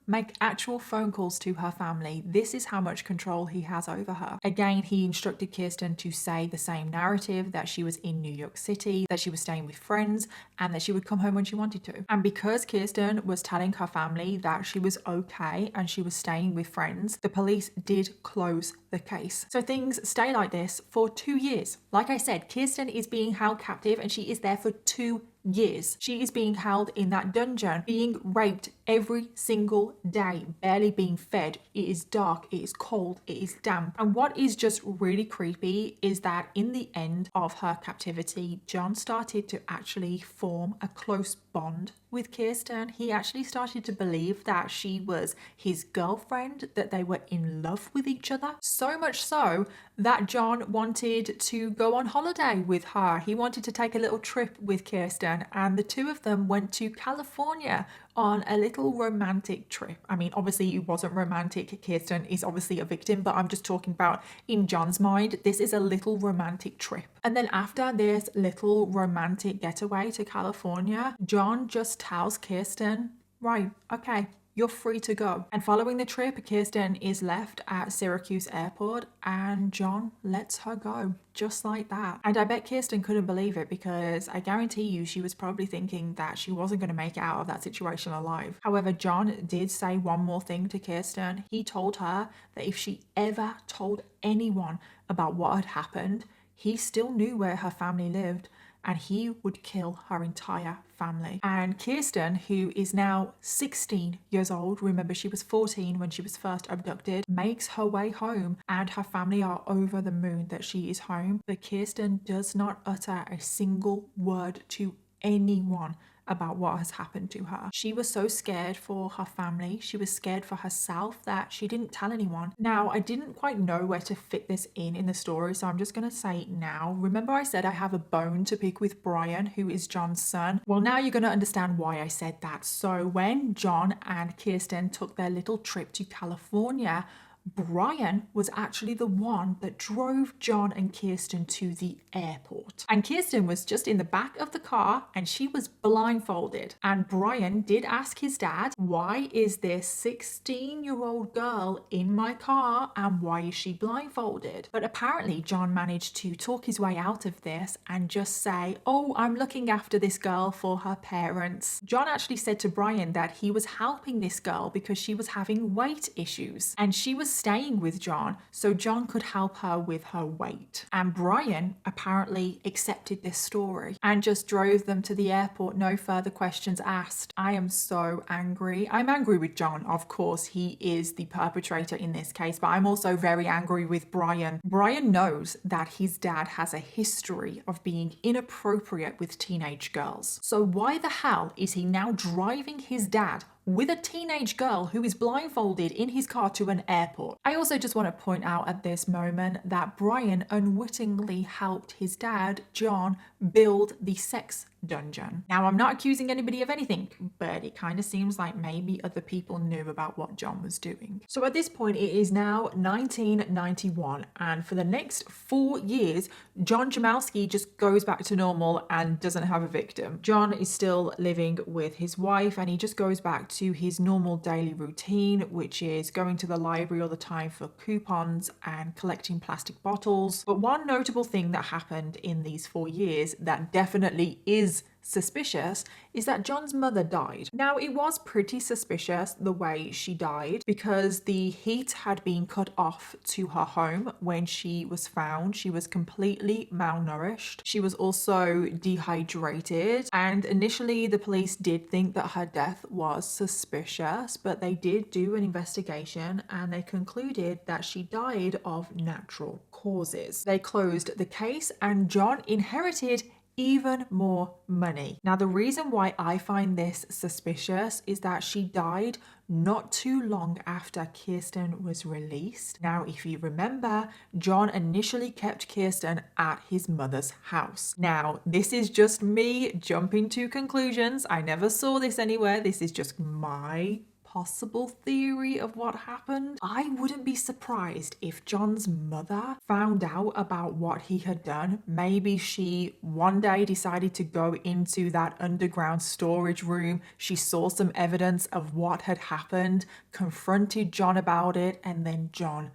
Make actual phone calls to her family. This is how much control he has over her. Again, he instructed Kirsten to say the same narrative, that she was in New York City, that she was staying with friends, and that she would come home when she wanted to. And because Kirsten was telling her family that she was okay and she was staying with friends, the police did close the case. So things stay like this for 2 years. Like I said, Kirsten is being held captive and she is there for 2 years. She is being held in that dungeon, being raped every single day, barely being fed. It is dark, it is cold, it is damp. And what is just really creepy is that in the end of her captivity, John started to actually form a close bond with Kirsten. He actually started to believe that she was his girlfriend, that they were in love with each other. So much so that John wanted to go on holiday with her. He wanted to take a little trip with Kirsten, and the two of them went to California on a little romantic trip. I mean, obviously it wasn't romantic. Kirsten is obviously a victim, but I'm just talking about in John's mind, this is a little romantic trip. And then after this little romantic getaway to California, John just tells Kirsten, right, okay, you're free to go. And following the trip, Kirsten is left at Syracuse Airport and John lets her go just like that. And I bet Kirsten couldn't believe it because I guarantee you she was probably thinking that she wasn't going to make it out of that situation alive. However, John did say one more thing to Kirsten. He told her that if she ever told anyone about what had happened, he still knew where her family lived and he would kill her entire family. And Kirsten, who is now 16 years old, remember she was 14 when she was first abducted, makes her way home and her family are over the moon that she is home. But Kirsten does not utter a single word to anyone about what has happened to her. She was so scared for her family, she was scared for herself that she didn't tell anyone. Now, I didn't quite know where to fit this in the story, so I'm just gonna say it now. Remember I said I have a bone to pick with Brian, who is John's son? Well, now you're gonna understand why I said that. So when John and Kirsten took their little trip to California, Brian was actually the one that drove John and Kirsten to the airport. And Kirsten was just in the back of the car and she was blindfolded. And Brian did ask his dad, why is this 16-year-old girl in my car and why is she blindfolded? But apparently John managed to talk his way out of this and just say, oh, I'm looking after this girl for her parents. John actually said to Brian that he was helping this girl because she was having weight issues and she was staying with John so John could help her with her weight. And Brian apparently accepted this story and just drove them to the airport, no further questions asked. I am so angry. I'm angry with John, of course, he is the perpetrator in this case, but I'm also very angry with Brian. Brian knows that his dad has a history of being inappropriate with teenage girls. So why the hell is he now driving his dad with a teenage girl who is blindfolded in his car to an airport? I also just want to point out at this moment that Brian unwittingly helped his dad, John, build the sex dungeon. Now, I'm not accusing anybody of anything, but it kind of seems like maybe other people knew about what John was doing. So at this point, it is now 1991, and for the next 4 years, John Jamelske just goes back to normal and doesn't have a victim. John is still living with his wife, and he just goes back back to his normal daily routine, which is going to the library all the time for coupons and collecting plastic bottles. But one notable thing that happened in these 4 years that definitely is suspicious is that John's mother died. Now, it was pretty suspicious the way she died because the heat had been cut off to her home when she was found. She was completely malnourished. She was also dehydrated, and initially the police did think that her death was suspicious, but they did do an investigation and they concluded that she died of natural causes. They closed the case and John inherited even more money. Now, the reason why I find this suspicious is that she died not too long after Kirsten was released. Now, if you remember, John initially kept Kirsten at his mother's house. Now, this is just me jumping to conclusions. I never saw this anywhere. This is just my possible theory of what happened. I wouldn't be surprised if John's mother found out about what he had done. Maybe she one day decided to go into that underground storage room. She saw some evidence of what had happened, confronted John about it, and then John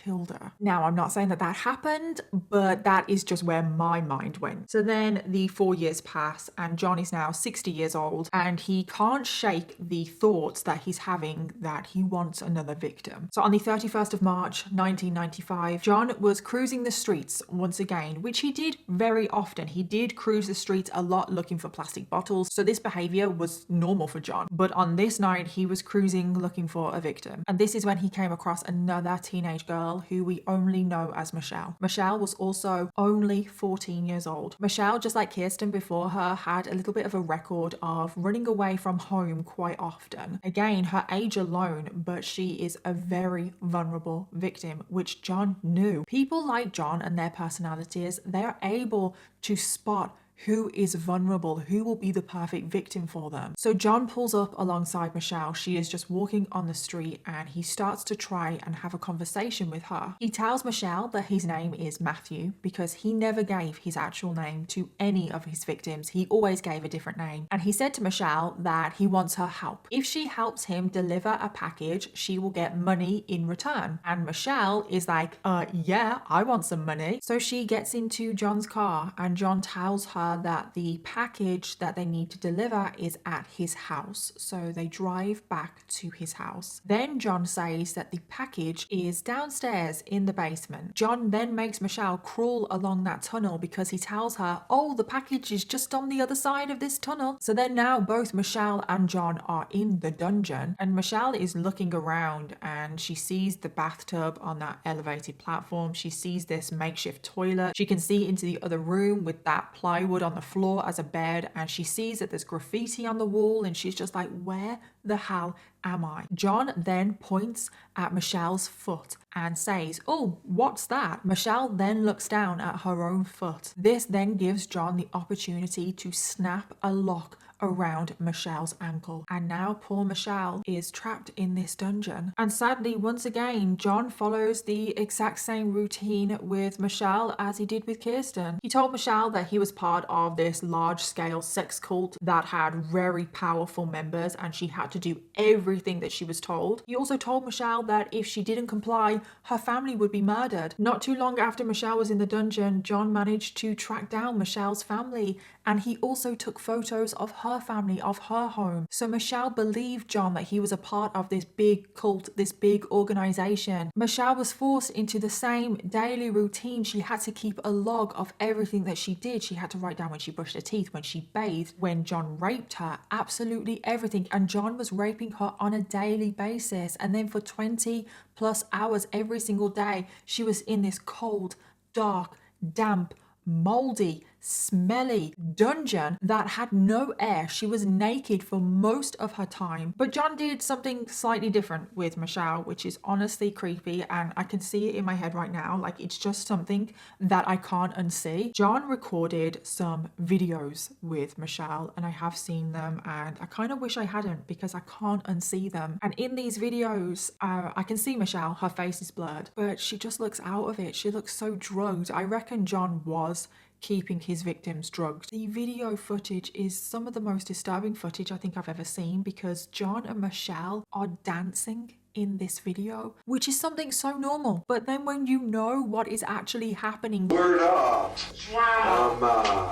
killed her. Now, I'm not saying that that happened, but that is just where my mind went. So then the 4 years pass and John is now 60 years old and he can't shake the thoughts that he's having that he wants another victim. So on the 31st of March, 1995, John was cruising the streets once again, which he did very often. He did cruise the streets a lot looking for plastic bottles. So this behavior was normal for John. But on this night, he was cruising looking for a victim. And this is when he came across another teenage girl who we only know as Michelle. Michelle was also only 14 years old. Michelle, just like Kirsten before her, had a little bit of a record of running away from home quite often. Again, her age alone, but she is a very vulnerable victim, which John knew. People like John and their personalities, they're able to spot who is vulnerable, who will be the perfect victim for them. So John pulls up alongside Michelle. She is just walking on the street and he starts to try and have a conversation with her. He tells Michelle that his name is Matthew because he never gave his actual name to any of his victims. He always gave a different name. And he said to Michelle that he wants her help. If she helps him deliver a package, she will get money in return. And Michelle is like, yeah, I want some money. So she gets into John's car and John tells her that the package that they need to deliver is at his house. So they drive back to his house. Then John says that the package is downstairs in the basement. John then makes Michelle crawl along that tunnel because he tells her, oh, the package is just on the other side of this tunnel. So then now both Michelle and John are in the dungeon and Michelle is looking around and she sees the bathtub on that elevated platform. She sees this makeshift toilet. She can see into the other room with that plywood on the floor as a bed, and she sees that there's graffiti on the wall and she's just like, where the hell am I? John then points at Michelle's foot and says, oh, what's that? Michelle then looks down at her own foot. This then gives John the opportunity to snap a lock around Michelle's ankle. And now poor Michelle is trapped in this dungeon. And sadly, once again, John follows the exact same routine with Michelle as he did with Kirsten. He told Michelle that he was part of this large-scale sex cult that had very powerful members and she had to do everything that she was told. He also told Michelle that if she didn't comply, her family would be murdered. Not too long after Michelle was in the dungeon, John managed to track down Michelle's family and he also took photos of her family, of her home. So Michelle believed John that he was a part of this big cult, this big organization. Michelle was forced into the same daily routine. She had to keep a log of everything that she did. She had to write down when she brushed her teeth, when she bathed, when John raped her, absolutely everything. And John was raping her on a daily basis. And then for 20 plus hours every single day, she was in this cold, dark, damp, moldy, smelly dungeon that had no air. She was naked for most of her time. But John did something slightly different with Michelle, which is honestly creepy, and I can see it in my head right now. Like, it's just something that I can't unsee. John recorded some videos with Michelle, and I have seen them, and I kind of wish I hadn't because I can't unsee them. And in these videos, I can see Michelle, her face is blurred, but she just looks out of it. She looks so drugged. I reckon John was keeping his victims drugged. The video footage is some of the most disturbing footage I think I've ever seen, because John and Michelle are dancing in this video, which is something so normal. But then when you know what is actually happening, Word up.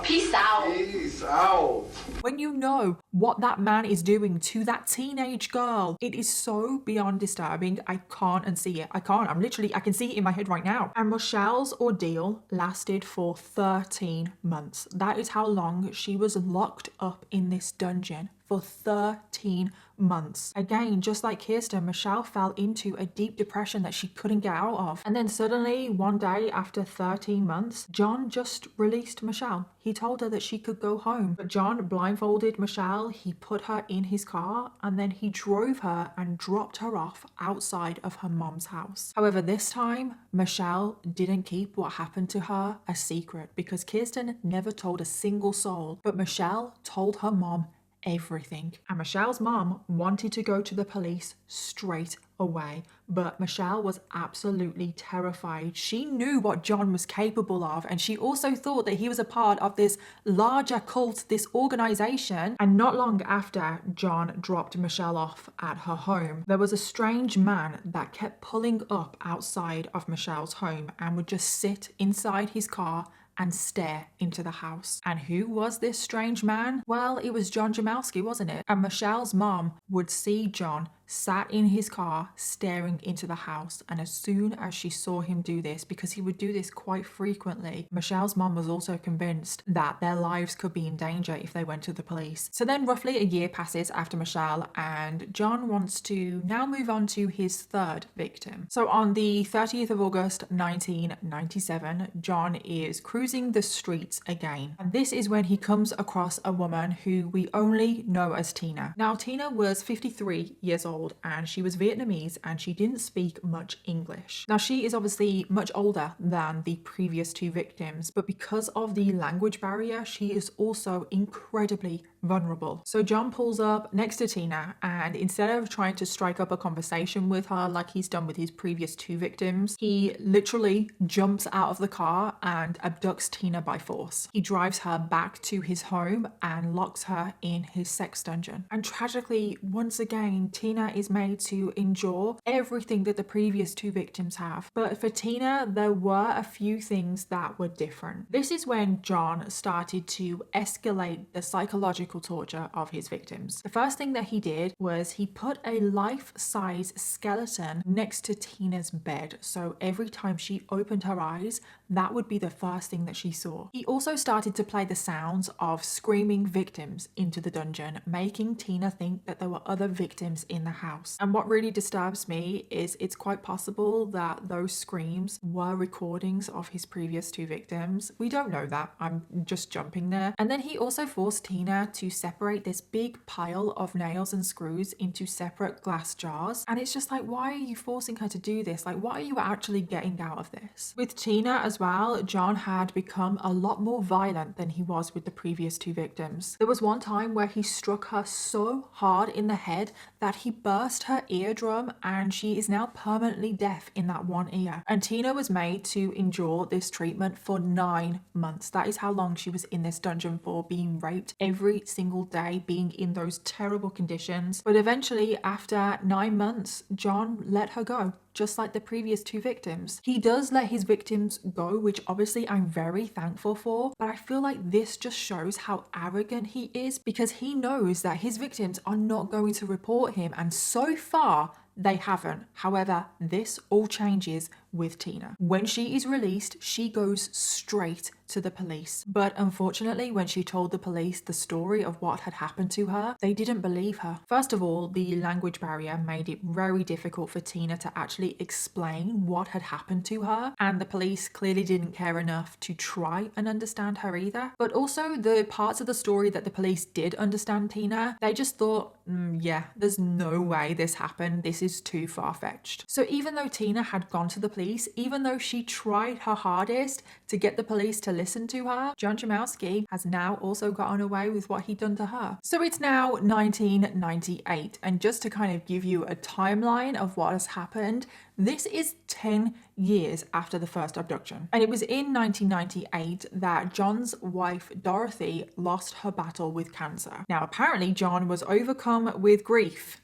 Peace out. Peace out. when you know what that man is doing to that teenage girl, it is so beyond disturbing. I can't unsee it. I can't. I can see it in my head right now. And Michelle's ordeal lasted for 13 months. That is how long she was locked up in this dungeon, for 13 months. Again, just like Kirsten, Michelle fell into a deep depression that she couldn't get out of. And then suddenly, one day after 13 months, John just released Michelle. He told her that she could go home. But John blindfolded Michelle, he put her in his car, and then he drove her and dropped her off outside of her mom's house. However, this time, Michelle didn't keep what happened to her a secret, because Kirsten never told a single soul. But Michelle told her mom everything. And Michelle's mom wanted to go to the police straight away, but Michelle was absolutely terrified. She knew what John was capable of, and she also thought that he was a part of this larger cult, this organization. And not long after John dropped Michelle off at her home, there was a strange man that kept pulling up outside of Michelle's home and would just sit inside his car and stare into the house. And who was this strange man? Well, it was John Jamelske, wasn't it? And Michelle's mom would see John sat in his car staring into the house, and as soon as she saw him do this, because he would do this quite frequently, Michelle's mom was also convinced that their lives could be in danger if they went to the police. So then roughly a year passes after Michelle, and John wants to now move on to his third victim. So on the 30th of August 1997, John is cruising the streets again, and this is when he comes across a woman who we only know as Tina. Now Tina was 53 years old, and she was Vietnamese, and she didn't speak much English. Now she is obviously much older than the previous two victims, but because of the language barrier, she is also incredibly vulnerable. So John pulls up next to Tina, and instead of trying to strike up a conversation with her like he's done with his previous two victims, he literally jumps out of the car and abducts Tina by force. He drives her back to his home and locks her in his sex dungeon. And tragically, once again, Tina is made to endure everything that the previous two victims have. But for Tina, there were a few things that were different. This is when John started to escalate the psychological torture of his victims. The first thing that he did was he put a life-size skeleton next to Tina's bed, so every time she opened her eyes, that would be the first thing that she saw. He also started to play the sounds of screaming victims into the dungeon, making Tina think that there were other victims in the house. And what really disturbs me is it's quite possible that those screams were recordings of his previous two victims. We don't know that. I'm just jumping there. And then he also forced Tina to separate this big pile of nails and screws into separate glass jars. And it's just like, why are you forcing her to do this? Like, what are you actually getting out of this? With Tina as well, John had become a lot more violent than he was with the previous two victims. There was one time where he struck her so hard in the head that he burst her eardrum, and she is now permanently deaf in that one ear. And Tina was made to endure this treatment for 9 months. That is how long she was in this dungeon for, being raped every single day, being in those terrible conditions. But eventually, after 9 months, John let her go, just like the previous two victims. He does let his victims go, which obviously I'm very thankful for, but I feel like this just shows how arrogant he is, because he knows that his victims are not going to report him, and so far they haven't. However, this all changes with Tina. When she is released, she goes straight to the police. But unfortunately, when she told the police the story of what had happened to her, they didn't believe her. First of all, the language barrier made it very difficult for Tina to actually explain what had happened to her, and the police clearly didn't care enough to try and understand her either. But also, the parts of the story that the police did understand Tina, they just thought, yeah, there's no way this happened. This is too far-fetched. So even though Tina had gone to the police police, even though she tried her hardest to get the police to listen to her. John Jamelske has now also gotten away with what he'd done to her. So it's now 1998, and just to kind of give you a timeline of what has happened, this is 10 years after the first abduction. And it was in 1998 that John's wife, Dorothy, lost her battle with cancer. Now, apparently, John was overcome with grief.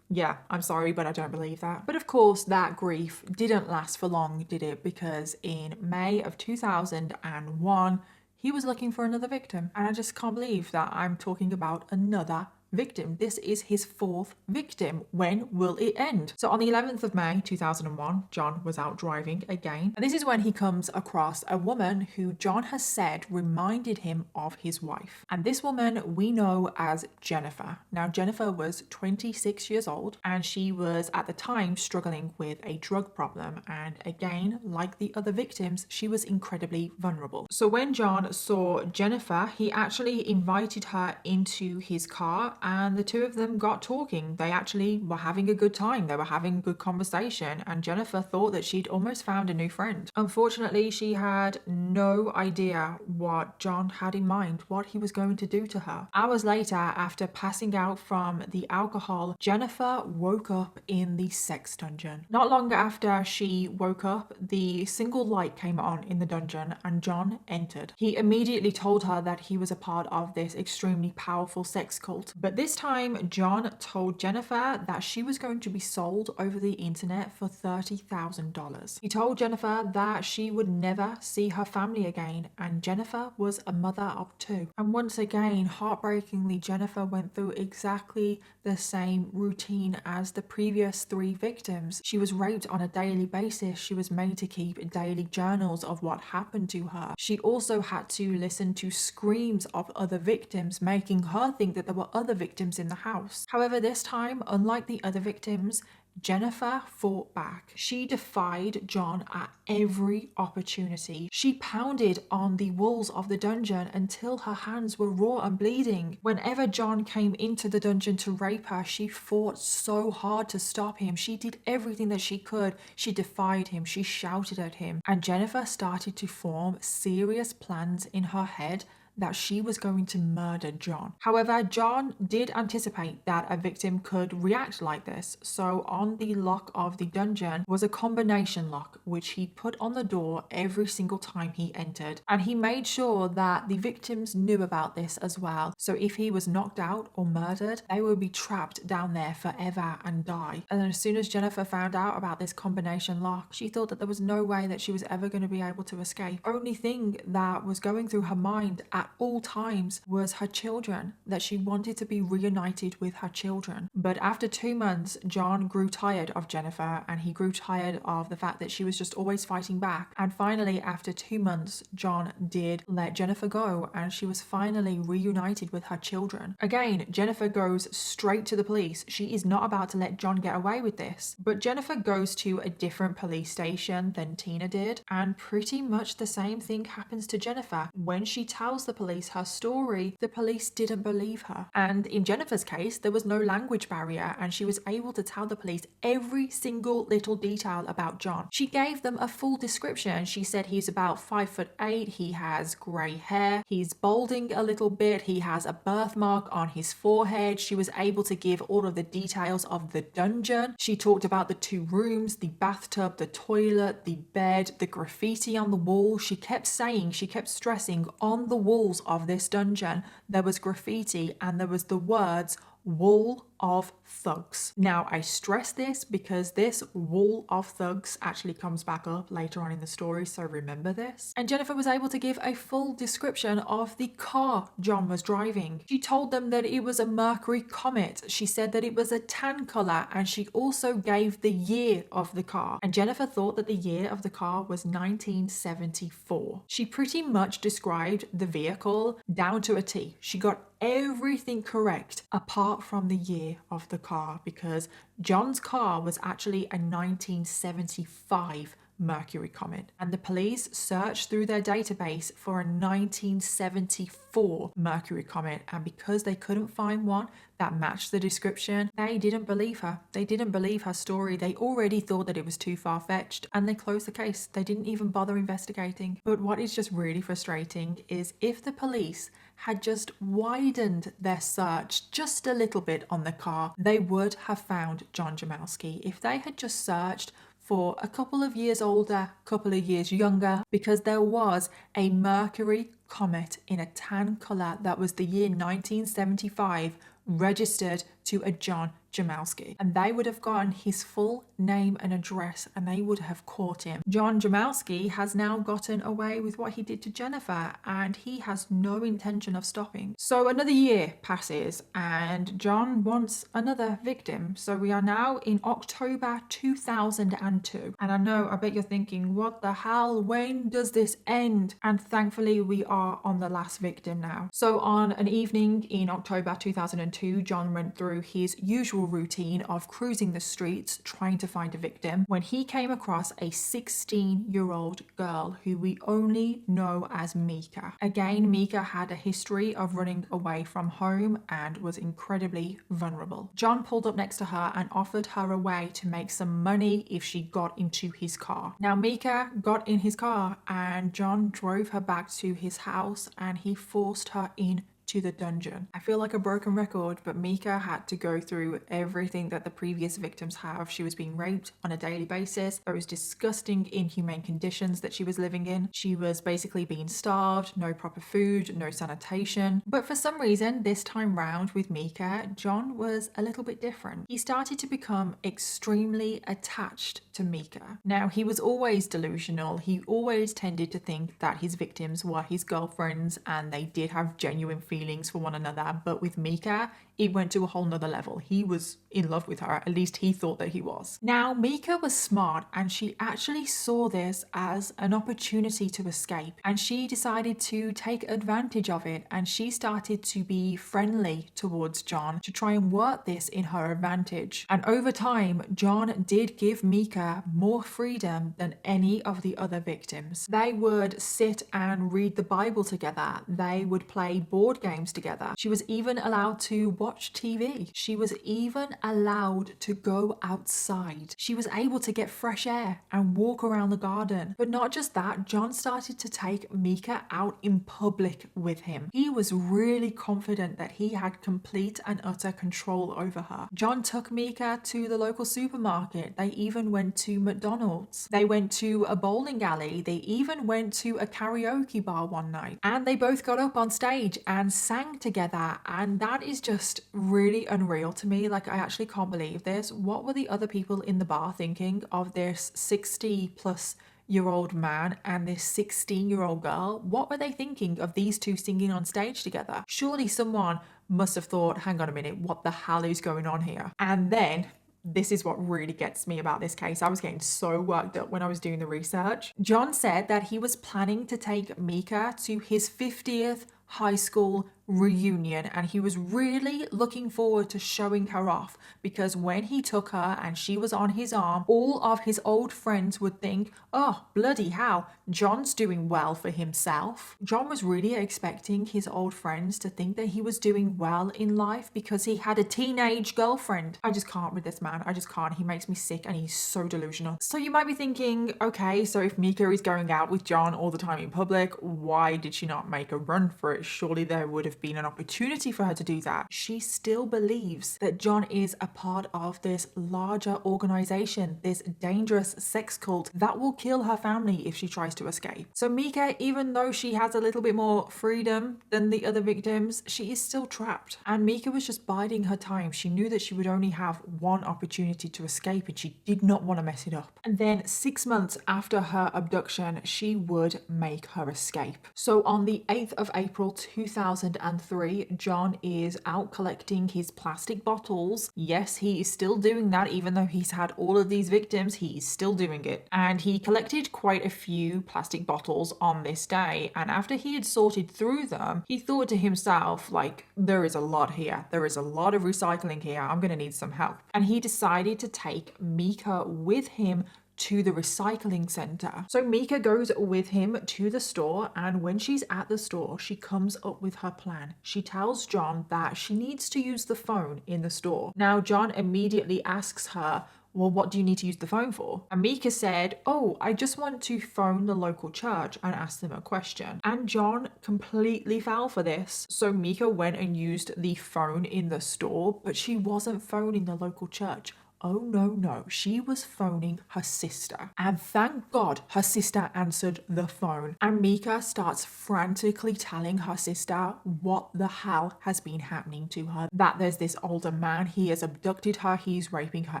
Yeah, I'm sorry, but I don't believe that. But of course, that grief didn't last for long, did it? Because in May of 2001, he was looking for another victim. And I just can't believe that I'm talking about another victim. This is his 4th victim. When will it end? So on the 11th of May 2001, John was out driving again, and this is when he comes across a woman who John has said reminded him of his wife. And this woman we know as Jennifer. Now, Jennifer was 26 years old, and she was at the time struggling with a drug problem, and again, like the other victims, she was incredibly vulnerable. So when John saw Jennifer, he actually invited her into his car, and the two of them got talking. They actually were having a good time. They were having a good conversation, and Jennifer thought that she'd almost found a new friend. Unfortunately, she had no idea what John had in mind, what he was going to do to her. Hours later, after passing out from the alcohol, Jennifer woke up in the sex dungeon. Not long after she woke up, the single light came on in the dungeon, and John entered. He immediately told her that he was a part of this extremely powerful sex cult. But this time, John told Jennifer that she was going to be sold over the internet for $30,000. He told Jennifer that she would never see her family again, and Jennifer was a mother of 2. And once again, heartbreakingly, Jennifer went through exactly the same routine as the previous 3 victims. She was raped on a daily basis. She was made to keep daily journals of what happened to her. She also had to listen to screams of other victims, making her think that there were other victims in the house. However, this time, unlike the other victims, Jennifer fought back. She defied John at every opportunity. She pounded on the walls of the dungeon until her hands were raw and bleeding. Whenever John came into the dungeon to rape her, she fought so hard to stop him. She did everything that she could. She defied him. She shouted at him. And Jennifer started to form serious plans in her head that she was going to murder John. However, John did anticipate that a victim could react like this, so on the lock of the dungeon was a combination lock which he put on the door every single time he entered, and he made sure that the victims knew about this as well, so if he was knocked out or murdered, they would be trapped down there forever and die. And then as soon as Jennifer found out about this combination lock, she thought that there was no way that she was ever going to be able to escape. Only thing that was going through her mind at all times was her children, that she wanted to be reunited with her children. But after 2 months, John grew tired of Jennifer, and he grew tired of the fact that she was just always fighting back. And finally, after 2 months, John did let Jennifer go, and she was finally reunited with her children. Again, Jennifer goes straight to the police. She is not about to let John get away with this. But Jennifer goes to a different police station than Tina did, and pretty much the same thing happens to Jennifer. When she tells the police her story, the police didn't believe her. And in Jennifer's case, there was no language barrier, and she was able to tell the police every single little detail about John. She gave them a full description. She said he's about 5'8", he has grey hair, he's balding a little bit, he has a birthmark on his forehead. She was able to give all of the details of the dungeon. She talked about the 2 rooms, the bathtub, the toilet, the bed, the graffiti on the wall. She kept stressing on the walls of this dungeon there was graffiti, and there was the words "Wall of Thugs." Now, I stress this because this wall of thugs actually comes back up later on in the story, so remember this. And Jennifer was able to give a full description of the car John was driving. She told them that it was a Mercury Comet. She said that it was a tan color, and she also gave the year of the car. And Jennifer thought that the year of the car was 1974. She pretty much described the vehicle down to a T. She got everything correct apart from the year of the car, because John's car was actually a 1975 Mercury comet. And the police searched through their database for a 1974 Mercury comet, and because they couldn't find one that matched the description, they didn't believe her. They didn't believe her story. They already thought that it was too far-fetched, and they closed the case. They didn't even bother investigating. But what is just really frustrating is if the police had just widened their search just a little bit on the car, they would have found John Jamelske. If they had just searched for a couple of years older, couple of years younger, because there was a Mercury comet in a tan colour that was the year 1975 registered to a John Jamelske, and they would have gotten his full name and address and they would have caught him. John Jamelske has now gotten away with what he did to Jennifer, and he has no intention of stopping. So another year passes and John wants another victim. So we are now in October 2002, and I know, I bet you're thinking, what the hell, when does this end? And thankfully we are on the last victim now. So on an evening in October 2002, John went through his usual routine of cruising the streets trying to find a victim when he came across a 16-year-old girl who we only know as Mika. Again, Mika had a history of running away from home and was incredibly vulnerable. John pulled up next to her and offered her a way to make some money if she got into his car. Now Mika got in his car and John drove her back to his house and he forced her in to the dungeon. I feel like a broken record, but Mika had to go through everything that the previous victims have. She was being raped on a daily basis. Those disgusting, inhumane conditions that she was living in. She was basically being starved, no proper food, no sanitation. But for some reason, this time round with Mika, John was a little bit different. He started to become extremely attached to Mika. Now, he was always delusional. He always tended to think that his victims were his girlfriends and they did have genuine feelings for one another, but with Mika it went to a whole nother level. He was in love with her, at least he thought that he was. Now Mika was smart and she actually saw this as an opportunity to escape, and she decided to take advantage of it, and she started to be friendly towards John to try and work this in her advantage. And over time John did give Mika more freedom than any of the other victims. They would sit and read the Bible together. They would play board games together. She was even allowed to watch TV. She was even allowed to go outside. She was able to get fresh air and walk around the garden. But not just that, John started to take Mika out in public with him. He was really confident that he had complete and utter control over her. John took Mika to the local supermarket. They even went to McDonald's. They went to a bowling alley. They even went to a karaoke bar one night. And they both got up on stage and sang together. And that is just really unreal to me. Like, I actually can't believe this. What were the other people in the bar thinking of this 60-plus-year-old man and this 16-year-old girl? What were they thinking of these two singing on stage together? Surely someone must have thought, hang on a minute, what the hell is going on here? And then this is what really gets me about this case. I was getting so worked up when I was doing the research. John said that he was planning to take Mika to his 50th high school reunion, and he was really looking forward to showing her off, because when he took her and she was on his arm, all of his old friends would think, oh bloody hell, John's doing well for himself. John was really expecting his old friends to think that he was doing well in life because he had a teenage girlfriend. I just can't with this man. I just can't. He makes me sick and he's so delusional. So you might be thinking, okay, so if Mika is going out with John all the time in public, why did she not make a run for it? Surely there would have been an opportunity for her to do that. She still believes that John is a part of this larger organization, this dangerous sex cult that will kill her family if she tries to escape. So Mika, even though she has a little bit more freedom than the other victims, she is still trapped. And Mika was just biding her time. She knew that she would only have one opportunity to escape and she did not want to mess it up. And then 6 months after her abduction, she would make her escape. So on the 8th of April 2003, John is out collecting his plastic bottles. Yes, he is still doing that even though he's had all of these victims, he's still doing it. And he collected quite a few plastic bottles on this day, and after he had sorted through them, he thought to himself, like, there is a lot here. There is a lot of recycling here. I'm gonna need some help. And he decided to take Mika with him to the recycling center. So Mika goes with him to the store, and when she's at the store, she comes up with her plan. She tells John that she needs to use the phone in the store. Now, John immediately asks her, well, what do you need to use the phone for? And Mika said, oh, I just want to phone the local church and ask them a question. And John completely fell for this. So Mika went and used the phone in the store, but she wasn't phoning the local church. Oh no, she was phoning her sister. And thank God her sister answered the phone. And Mika starts frantically telling her sister what the hell has been happening to her. That there's this older man, he has abducted her, he's raping her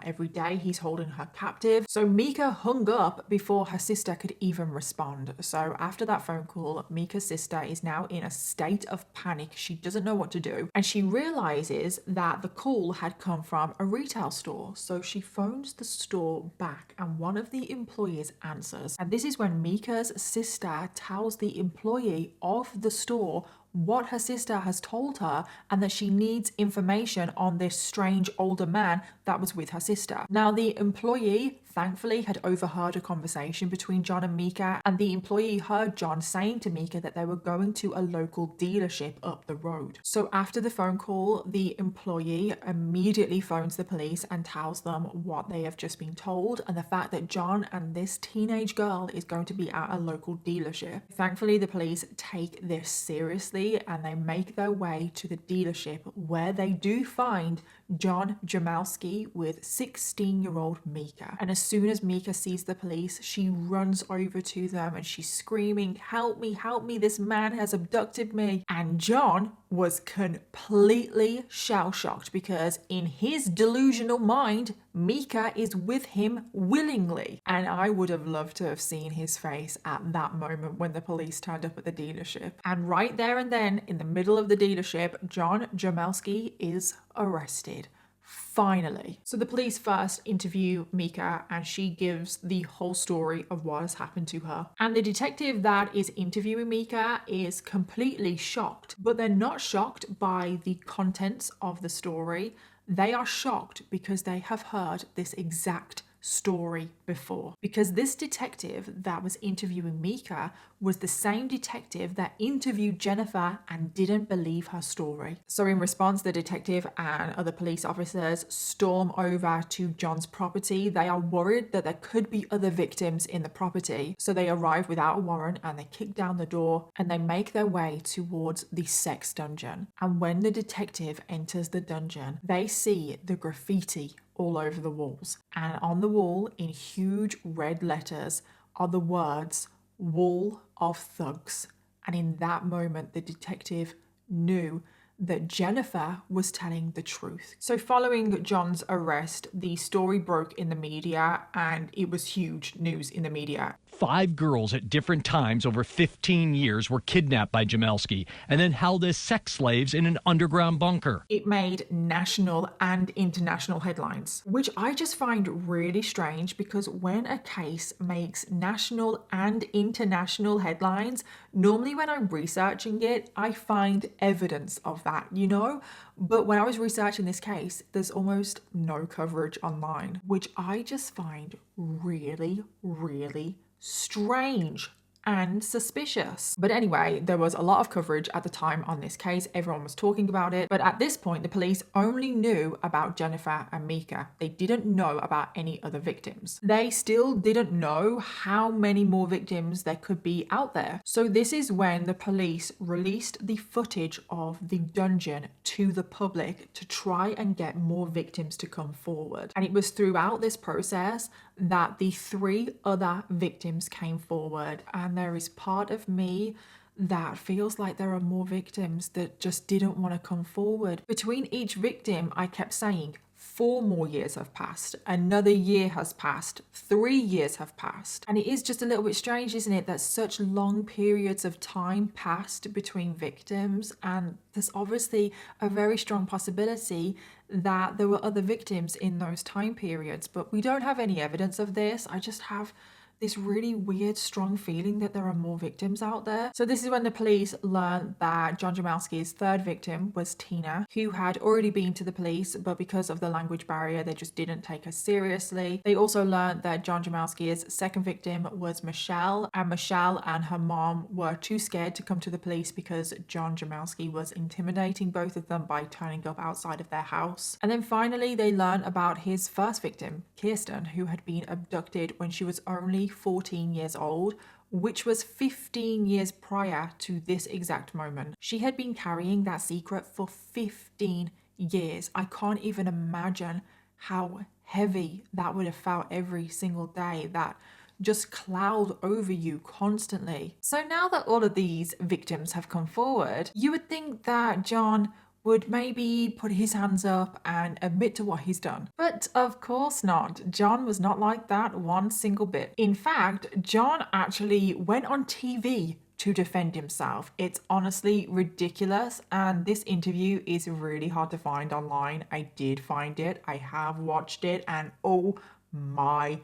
every day, he's holding her captive. So Mika hung up before her sister could even respond. So after that phone call, Mika's sister is now in a state of panic. She doesn't know what to do. And she realizes that the call had come from a retail store. So she phones the store back and one of the employees answers. And this is when Mika's sister tells the employee of the store what her sister has told her and that she needs information on this strange older man that was with her sister. Now, the employee thankfully had overheard a conversation between John and Mika, and the employee heard John saying to Mika that they were going to a local dealership up the road. So after the phone call, the employee immediately phones the police and tells them what they have just been told and the fact that John and this teenage girl is going to be at a local dealership. Thankfully, the police take this seriously and they make their way to the dealership where they do find John Jamelske with 16-year-old Mika. And as soon as Mika sees the police, she runs over to them and she's screaming, help me, this man has abducted me. And John was completely shell-shocked because in his delusional mind, Mika is with him willingly. And I would have loved to have seen his face at that moment when the police turned up at the dealership. And right there and then, in the middle of the dealership, John Jamelske is arrested. Finally. So the police first interview Mika and she gives the whole story of what has happened to her. And the detective that is interviewing Mika is completely shocked, but they're not shocked by the contents of the story. They are shocked because they have heard this exact story before. Because this detective that was interviewing Mika was the same detective that interviewed Jennifer and didn't believe her story. So in response, the detective and other police officers storm over to John's property. They are worried that there could be other victims in the property. So they arrive without a warrant and they kick down the door and they make their way towards the sex dungeon. And when the detective enters the dungeon, they see the graffiti all over the walls. And on the wall, in huge red letters, are the words, Wall of Thugs. And in that moment, the detective knew that Jennifer was telling the truth. So following John's arrest, the story broke in the media and it was huge news in the media. 5 girls at different times over 15 years were kidnapped by Jamelske and then held as sex slaves in an underground bunker. It made national and international headlines, which I just find really strange because when a case makes national and international headlines, normally when I'm researching it, I find evidence of that, you know? But when I was researching this case, there's almost no coverage online, which I just find really, really strange and suspicious. But anyway, there was a lot of coverage at the time on this case. Everyone was talking about it. But at this point, the police only knew about Jennifer and Mika. They didn't know about any other victims. They still didn't know how many more victims there could be out there. So this is when the police released the footage of the dungeon to the public to try and get more victims to come forward. And it was throughout this process that the 3 other victims came forward. And there is part of me that feels like there are more victims that just didn't want to come forward. Between each victim, I kept saying, 4 more years have passed, another year has passed, 3 years have passed. And it is just a little bit strange, isn't it, that such long periods of time passed between victims, and there's obviously a very strong possibility that there were other victims in those time periods, but we don't have any evidence of this. I just have this really weird, strong feeling that there are more victims out there. So this is when the police learned that John Jamelski's third victim was Tina, who had already been to the police, but because of the language barrier, they just didn't take her seriously. They also learned that John Jamelski's second victim was Michelle, and Michelle and her mom were too scared to come to the police because John Jamelske was intimidating both of them by turning up outside of their house. And then finally, they learned about his first victim, Kirsten, who had been abducted when she was only 14 years old, which was 15 years prior to this exact moment. She had been carrying that secret for 15 years. I can't even imagine how heavy that would have felt every single day, that just cloud over you constantly. So now that all of these victims have come forward, you would think that John would maybe put his hands up and admit to what he's done. But of course not. John was not like that one single bit. In fact, John actually went on TV to defend himself. It's honestly ridiculous, and this interview is really hard to find online. I did find it. I have watched it, and oh my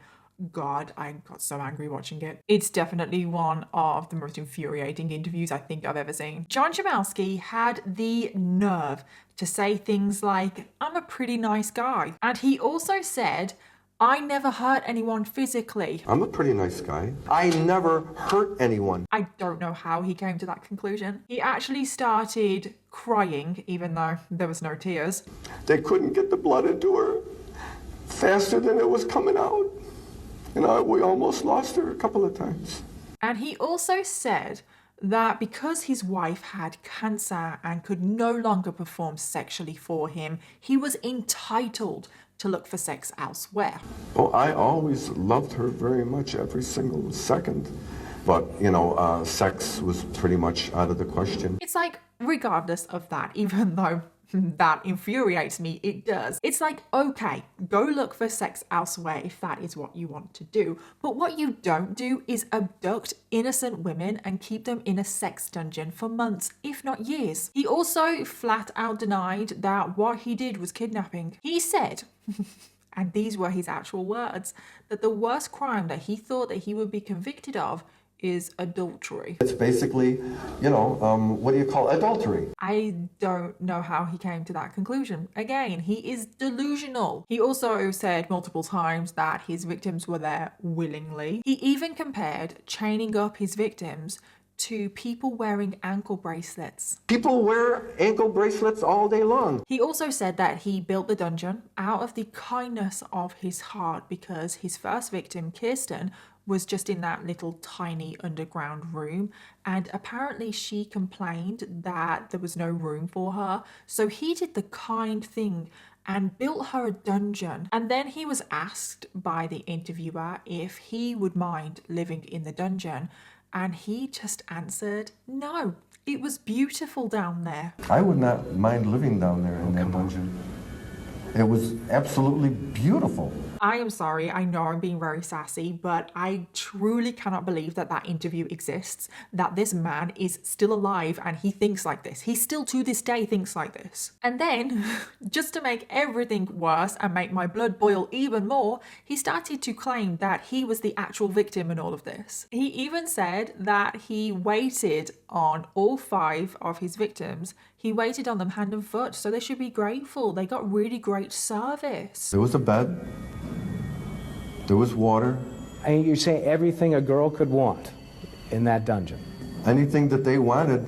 God, I got so angry watching it. It's definitely one of the most infuriating interviews I think I've ever seen. John Jamelske had the nerve to say things like, "I'm a pretty nice guy." And he also said, "I never hurt anyone physically." I'm a pretty nice guy. I never hurt anyone. I don't know how he came to that conclusion. He actually started crying, even though there was no tears. They couldn't get the blood into her faster than it was coming out. And we almost lost her a couple of times. And he also said that because his wife had cancer and could no longer perform sexually for him, he was entitled to look for sex elsewhere. Oh, I always loved her very much, every single second. But, sex was pretty much out of the question. It's like, regardless of that, even though that infuriates me, it does. It's like, okay, go look for sex elsewhere if that is what you want to do. But what you don't do is abduct innocent women and keep them in a sex dungeon for months, if not years. He also flat out denied that what he did was kidnapping. He said, and these were his actual words, that the worst crime that he thought that he would be convicted of is adultery. It's basically, what do you call adultery? I don't know how he came to that conclusion. Again, he is delusional. He also said multiple times that his victims were there willingly. He even compared chaining up his victims to people wearing ankle bracelets. People wear ankle bracelets all day long. He also said that he built the dungeon out of the kindness of his heart because his first victim, Kirsten, was just in that little tiny underground room, and apparently she complained that there was no room for her, so he did the kind thing and built her a dungeon. And then he was asked by the interviewer if he would mind living in the dungeon, and he just answered no. It was beautiful down there. I would not mind living down there in that dungeon. It was absolutely beautiful. I am sorry, I know I'm being very sassy, but I truly cannot believe that that interview exists, that this man is still alive and he thinks like this. He still to this day thinks like this. And then, just to make everything worse and make my blood boil even more, he started to claim that he was the actual victim in all of this. He even said that he waited on all 5 of his victims. He waited on them hand and foot, so they should be grateful. They got really great service. There was a bed. There was water. And you say everything a girl could want in that dungeon. Anything that they wanted,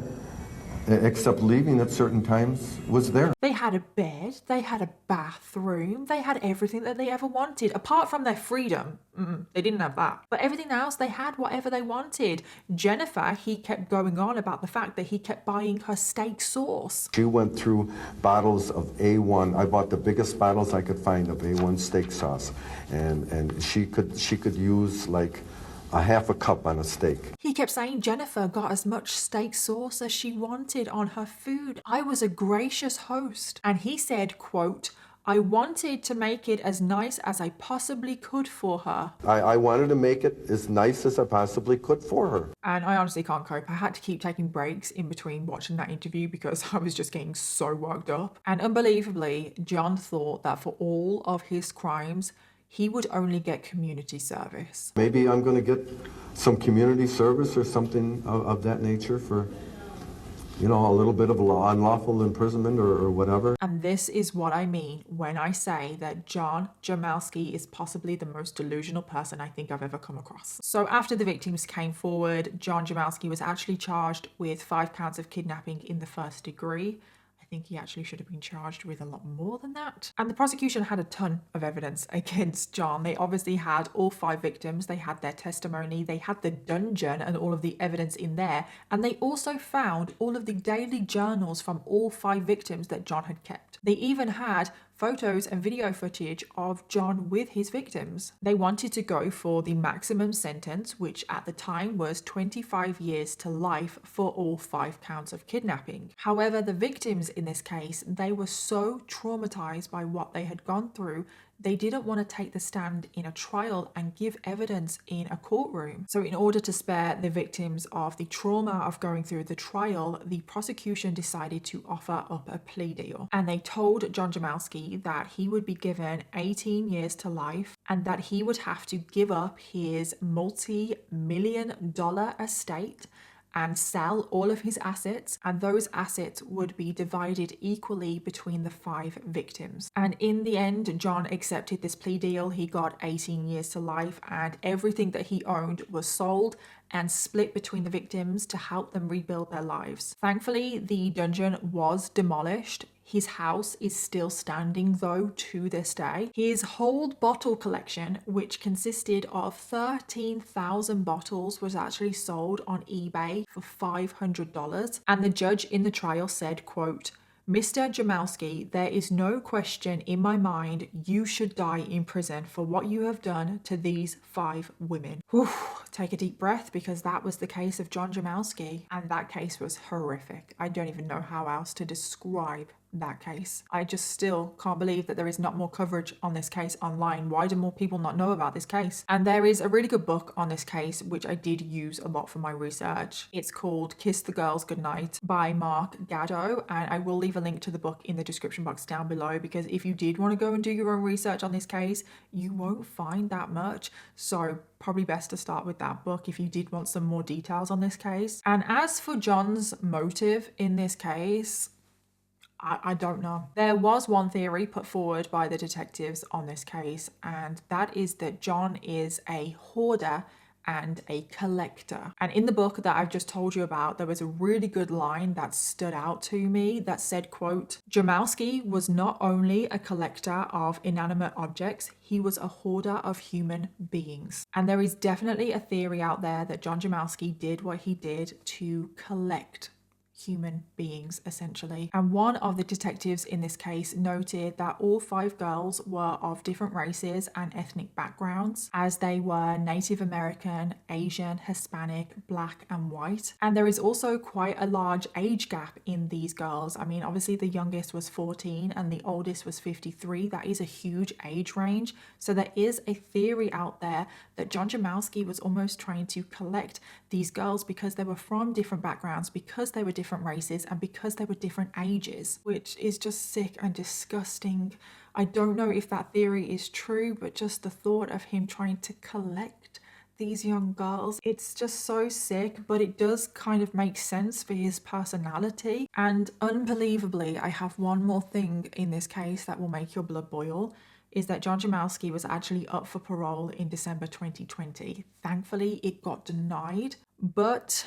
except leaving at certain times, was there. They had a bed, they had a bathroom, they had everything that they ever wanted, apart from their freedom. They didn't have that. But everything else, they had whatever they wanted. Jennifer, he kept going on about the fact that he kept buying her steak sauce. She went through bottles of A1. I bought the biggest bottles I could find of A1 steak sauce. And she could use like a half a cup on a steak. He kept saying Jennifer got as much steak sauce as she wanted on her food. I was a gracious host. And he said, quote, I wanted to make it as nice as I possibly could for her. I wanted to make it as nice as I possibly could for her. And I honestly can't cope. I had to keep taking breaks in between watching that interview because I was just getting so worked up. And unbelievably, John thought that for all of his crimes, he would only get community service. Maybe I'm going to get some community service or something of that nature for, you know, a little bit of unlawful imprisonment or whatever. And this is what I mean when I say that John Jamelske is possibly the most delusional person I think I've ever come across. So after the victims came forward, John Jamelske was actually charged with 5 counts of kidnapping in the first degree. I think he actually should have been charged with a lot more than that. And the prosecution had a ton of evidence against John. They obviously had all 5 victims. They had their testimony. They had the dungeon and all of the evidence in there. And they also found all of the daily journals from all 5 victims that John had kept. They even had photos and video footage of John with his victims. They wanted to go for the maximum sentence, which at the time was 25 years to life for all 5 counts of kidnapping. However, the victims in this case, they were so traumatized by what they had gone through, they didn't want to take the stand in a trial and give evidence in a courtroom. So in order to spare the victims of the trauma of going through the trial, the prosecution decided to offer up a plea deal. And they told John Jamelske that he would be given 18 years to life and that he would have to give up his multi-million-dollar estate and sell all of his assets, and those assets would be divided equally between the 5 victims. And in the end, John accepted this plea deal. He got 18 years to life, and everything that he owned was sold and split between the victims to help them rebuild their lives. Thankfully, the dungeon was demolished. His house is still standing though to this day. His whole bottle collection, which consisted of 13,000 bottles, was actually sold on eBay for $500. And the judge in the trial said, quote, "Mr. Jamelske, there is no question in my mind you should die in prison for what you have done to these 5 women." Whew, take a deep breath, because that was the case of John Jamelske, and that case was horrific. I don't even know how else to describe that case. I just still can't believe that there is not more coverage on this case online. Why do more people not know about this case? And there is a really good book on this case, which I did use a lot for my research. It's called Kiss the Girls Goodnight by Mark Gaddo, and I will leave a link to the book in the description box down below, because if you did want to go and do your own research on this case, you won't find that much. So probably best to start with that book if you did want some more details on this case. And as for John's motive in this case, I don't know. There was one theory put forward by the detectives on this case, and that is that John is a hoarder and a collector. And in the book that I've just told you about, there was a really good line that stood out to me that said, quote, "Jamelske was not only a collector of inanimate objects, he was a hoarder of human beings." And there is definitely a theory out there that John Jamelske did what he did to collect human beings, essentially. And one of the detectives in this case noted that all 5 girls were of different races and ethnic backgrounds, as they were Native American, Asian, Hispanic, Black, and white. And there is also quite a large age gap in these girls. I mean, obviously the youngest was 14 and the oldest was 53. That is a huge age range. So there is a theory out there that John Jamelske was almost trying to collect these girls because they were from different backgrounds, because they were different races, and because they were different ages, which is just sick and disgusting. I don't know if that theory is true, but just the thought of him trying to collect these young girls, it's just so sick, but it does kind of make sense for his personality. And unbelievably, I have one more thing in this case that will make your blood boil, is that John Jamelske was actually up for parole in December 2020. Thankfully, it got denied. But,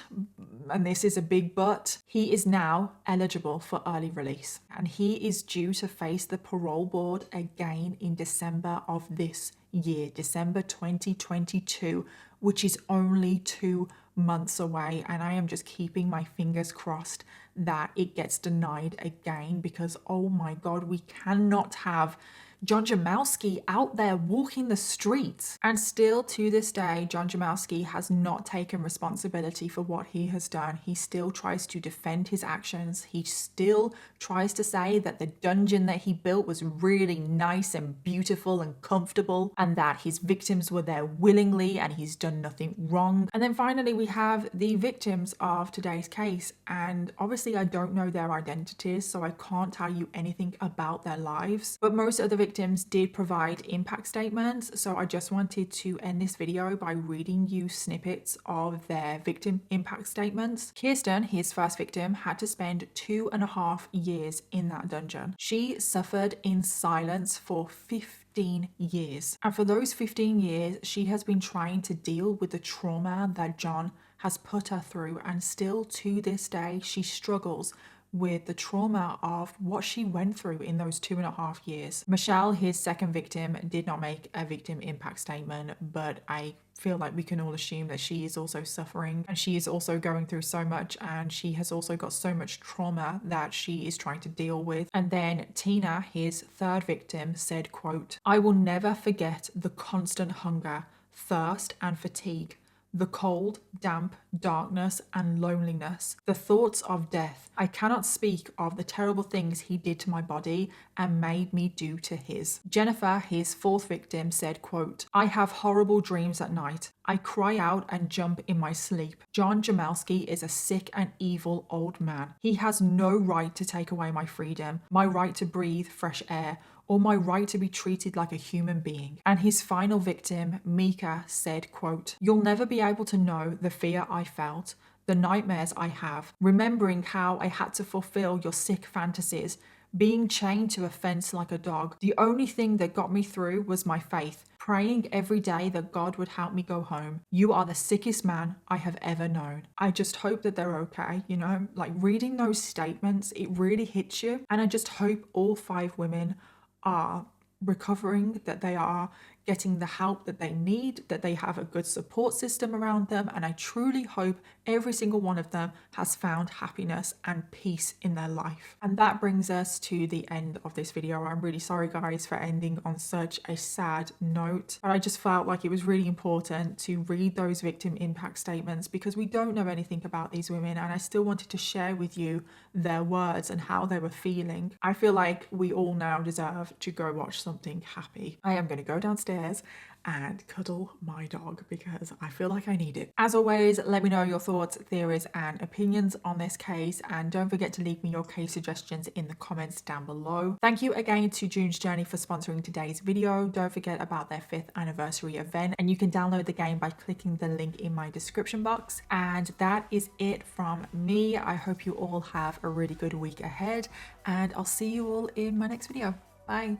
and this is a big but, he is now eligible for early release. And he is due to face the parole board again in December of this year, December 2022, which is only 2 months away. And I am just keeping my fingers crossed that it gets denied again, because oh my God, we cannot have John Jamelske out there walking the streets. And still to this day, John Jamelske has not taken responsibility for what he has done. He still tries to defend his actions. He still tries to say that the dungeon that he built was really nice and beautiful and comfortable, and that his victims were there willingly and he's done nothing wrong. And then finally, we have the victims of today's case. And obviously I don't know their identities, so I can't tell you anything about their lives. But most of the victims victims did provide impact statements, so I just wanted to end this video by reading you snippets of their victim impact statements. Kirsten, his first victim, had to spend 2.5 years in that dungeon. She suffered in silence for 15 years. And for those 15 years, she has been trying to deal with the trauma that John has put her through, and still to this day, she struggles with the trauma of what she went through in those 2.5 years. Michelle, his second victim, did not make a victim impact statement, but I feel like we can all assume that she is also suffering and she is also going through so much, and she has also got so much trauma that she is trying to deal with. And then Tina, his third victim, said, quote, "I will never forget the constant hunger, thirst and fatigue, the cold, damp, darkness and loneliness, the thoughts of death. I cannot speak of the terrible things he did to my body and made me do to his." Jennifer, his fourth victim, said, quote, "I have horrible dreams at night. I cry out and jump in my sleep. John Jamelske is a sick and evil old man. He has no right to take away my freedom, my right to breathe fresh air, or my right to be treated like a human being." And his final victim, Mika, said, quote, "You'll never be able to know the fear I felt, the nightmares I have, remembering how I had to fulfill your sick fantasies, being chained to a fence like a dog. The only thing that got me through was my faith, praying every day that God would help me go home. You are the sickest man I have ever known." I just hope that they're okay, you know, like reading those statements, it really hits you. And I just hope all 5 women are recovering, that they are getting the help that they need, that they have a good support system around them, and I truly hope every single one of them has found happiness and peace in their life. And that brings us to the end of this video. I'm really sorry guys for ending on such a sad note, but I just felt like it was really important to read those victim impact statements because we don't know anything about these women, and I still wanted to share with you their words and how they were feeling. I feel like we all now deserve to go watch something happy. I am going to go downstairs and cuddle my dog because I feel like I need it. As always, let me know your thoughts, theories and opinions on this case, and don't forget to leave me your case suggestions in the comments down below. Thank you again to June's Journey for sponsoring today's video. Don't forget about their 5th anniversary event, and you can download the game by clicking the link in my description box. And that is it from me. I hope you all have a really good week ahead, and I'll see you all in my next video. Bye.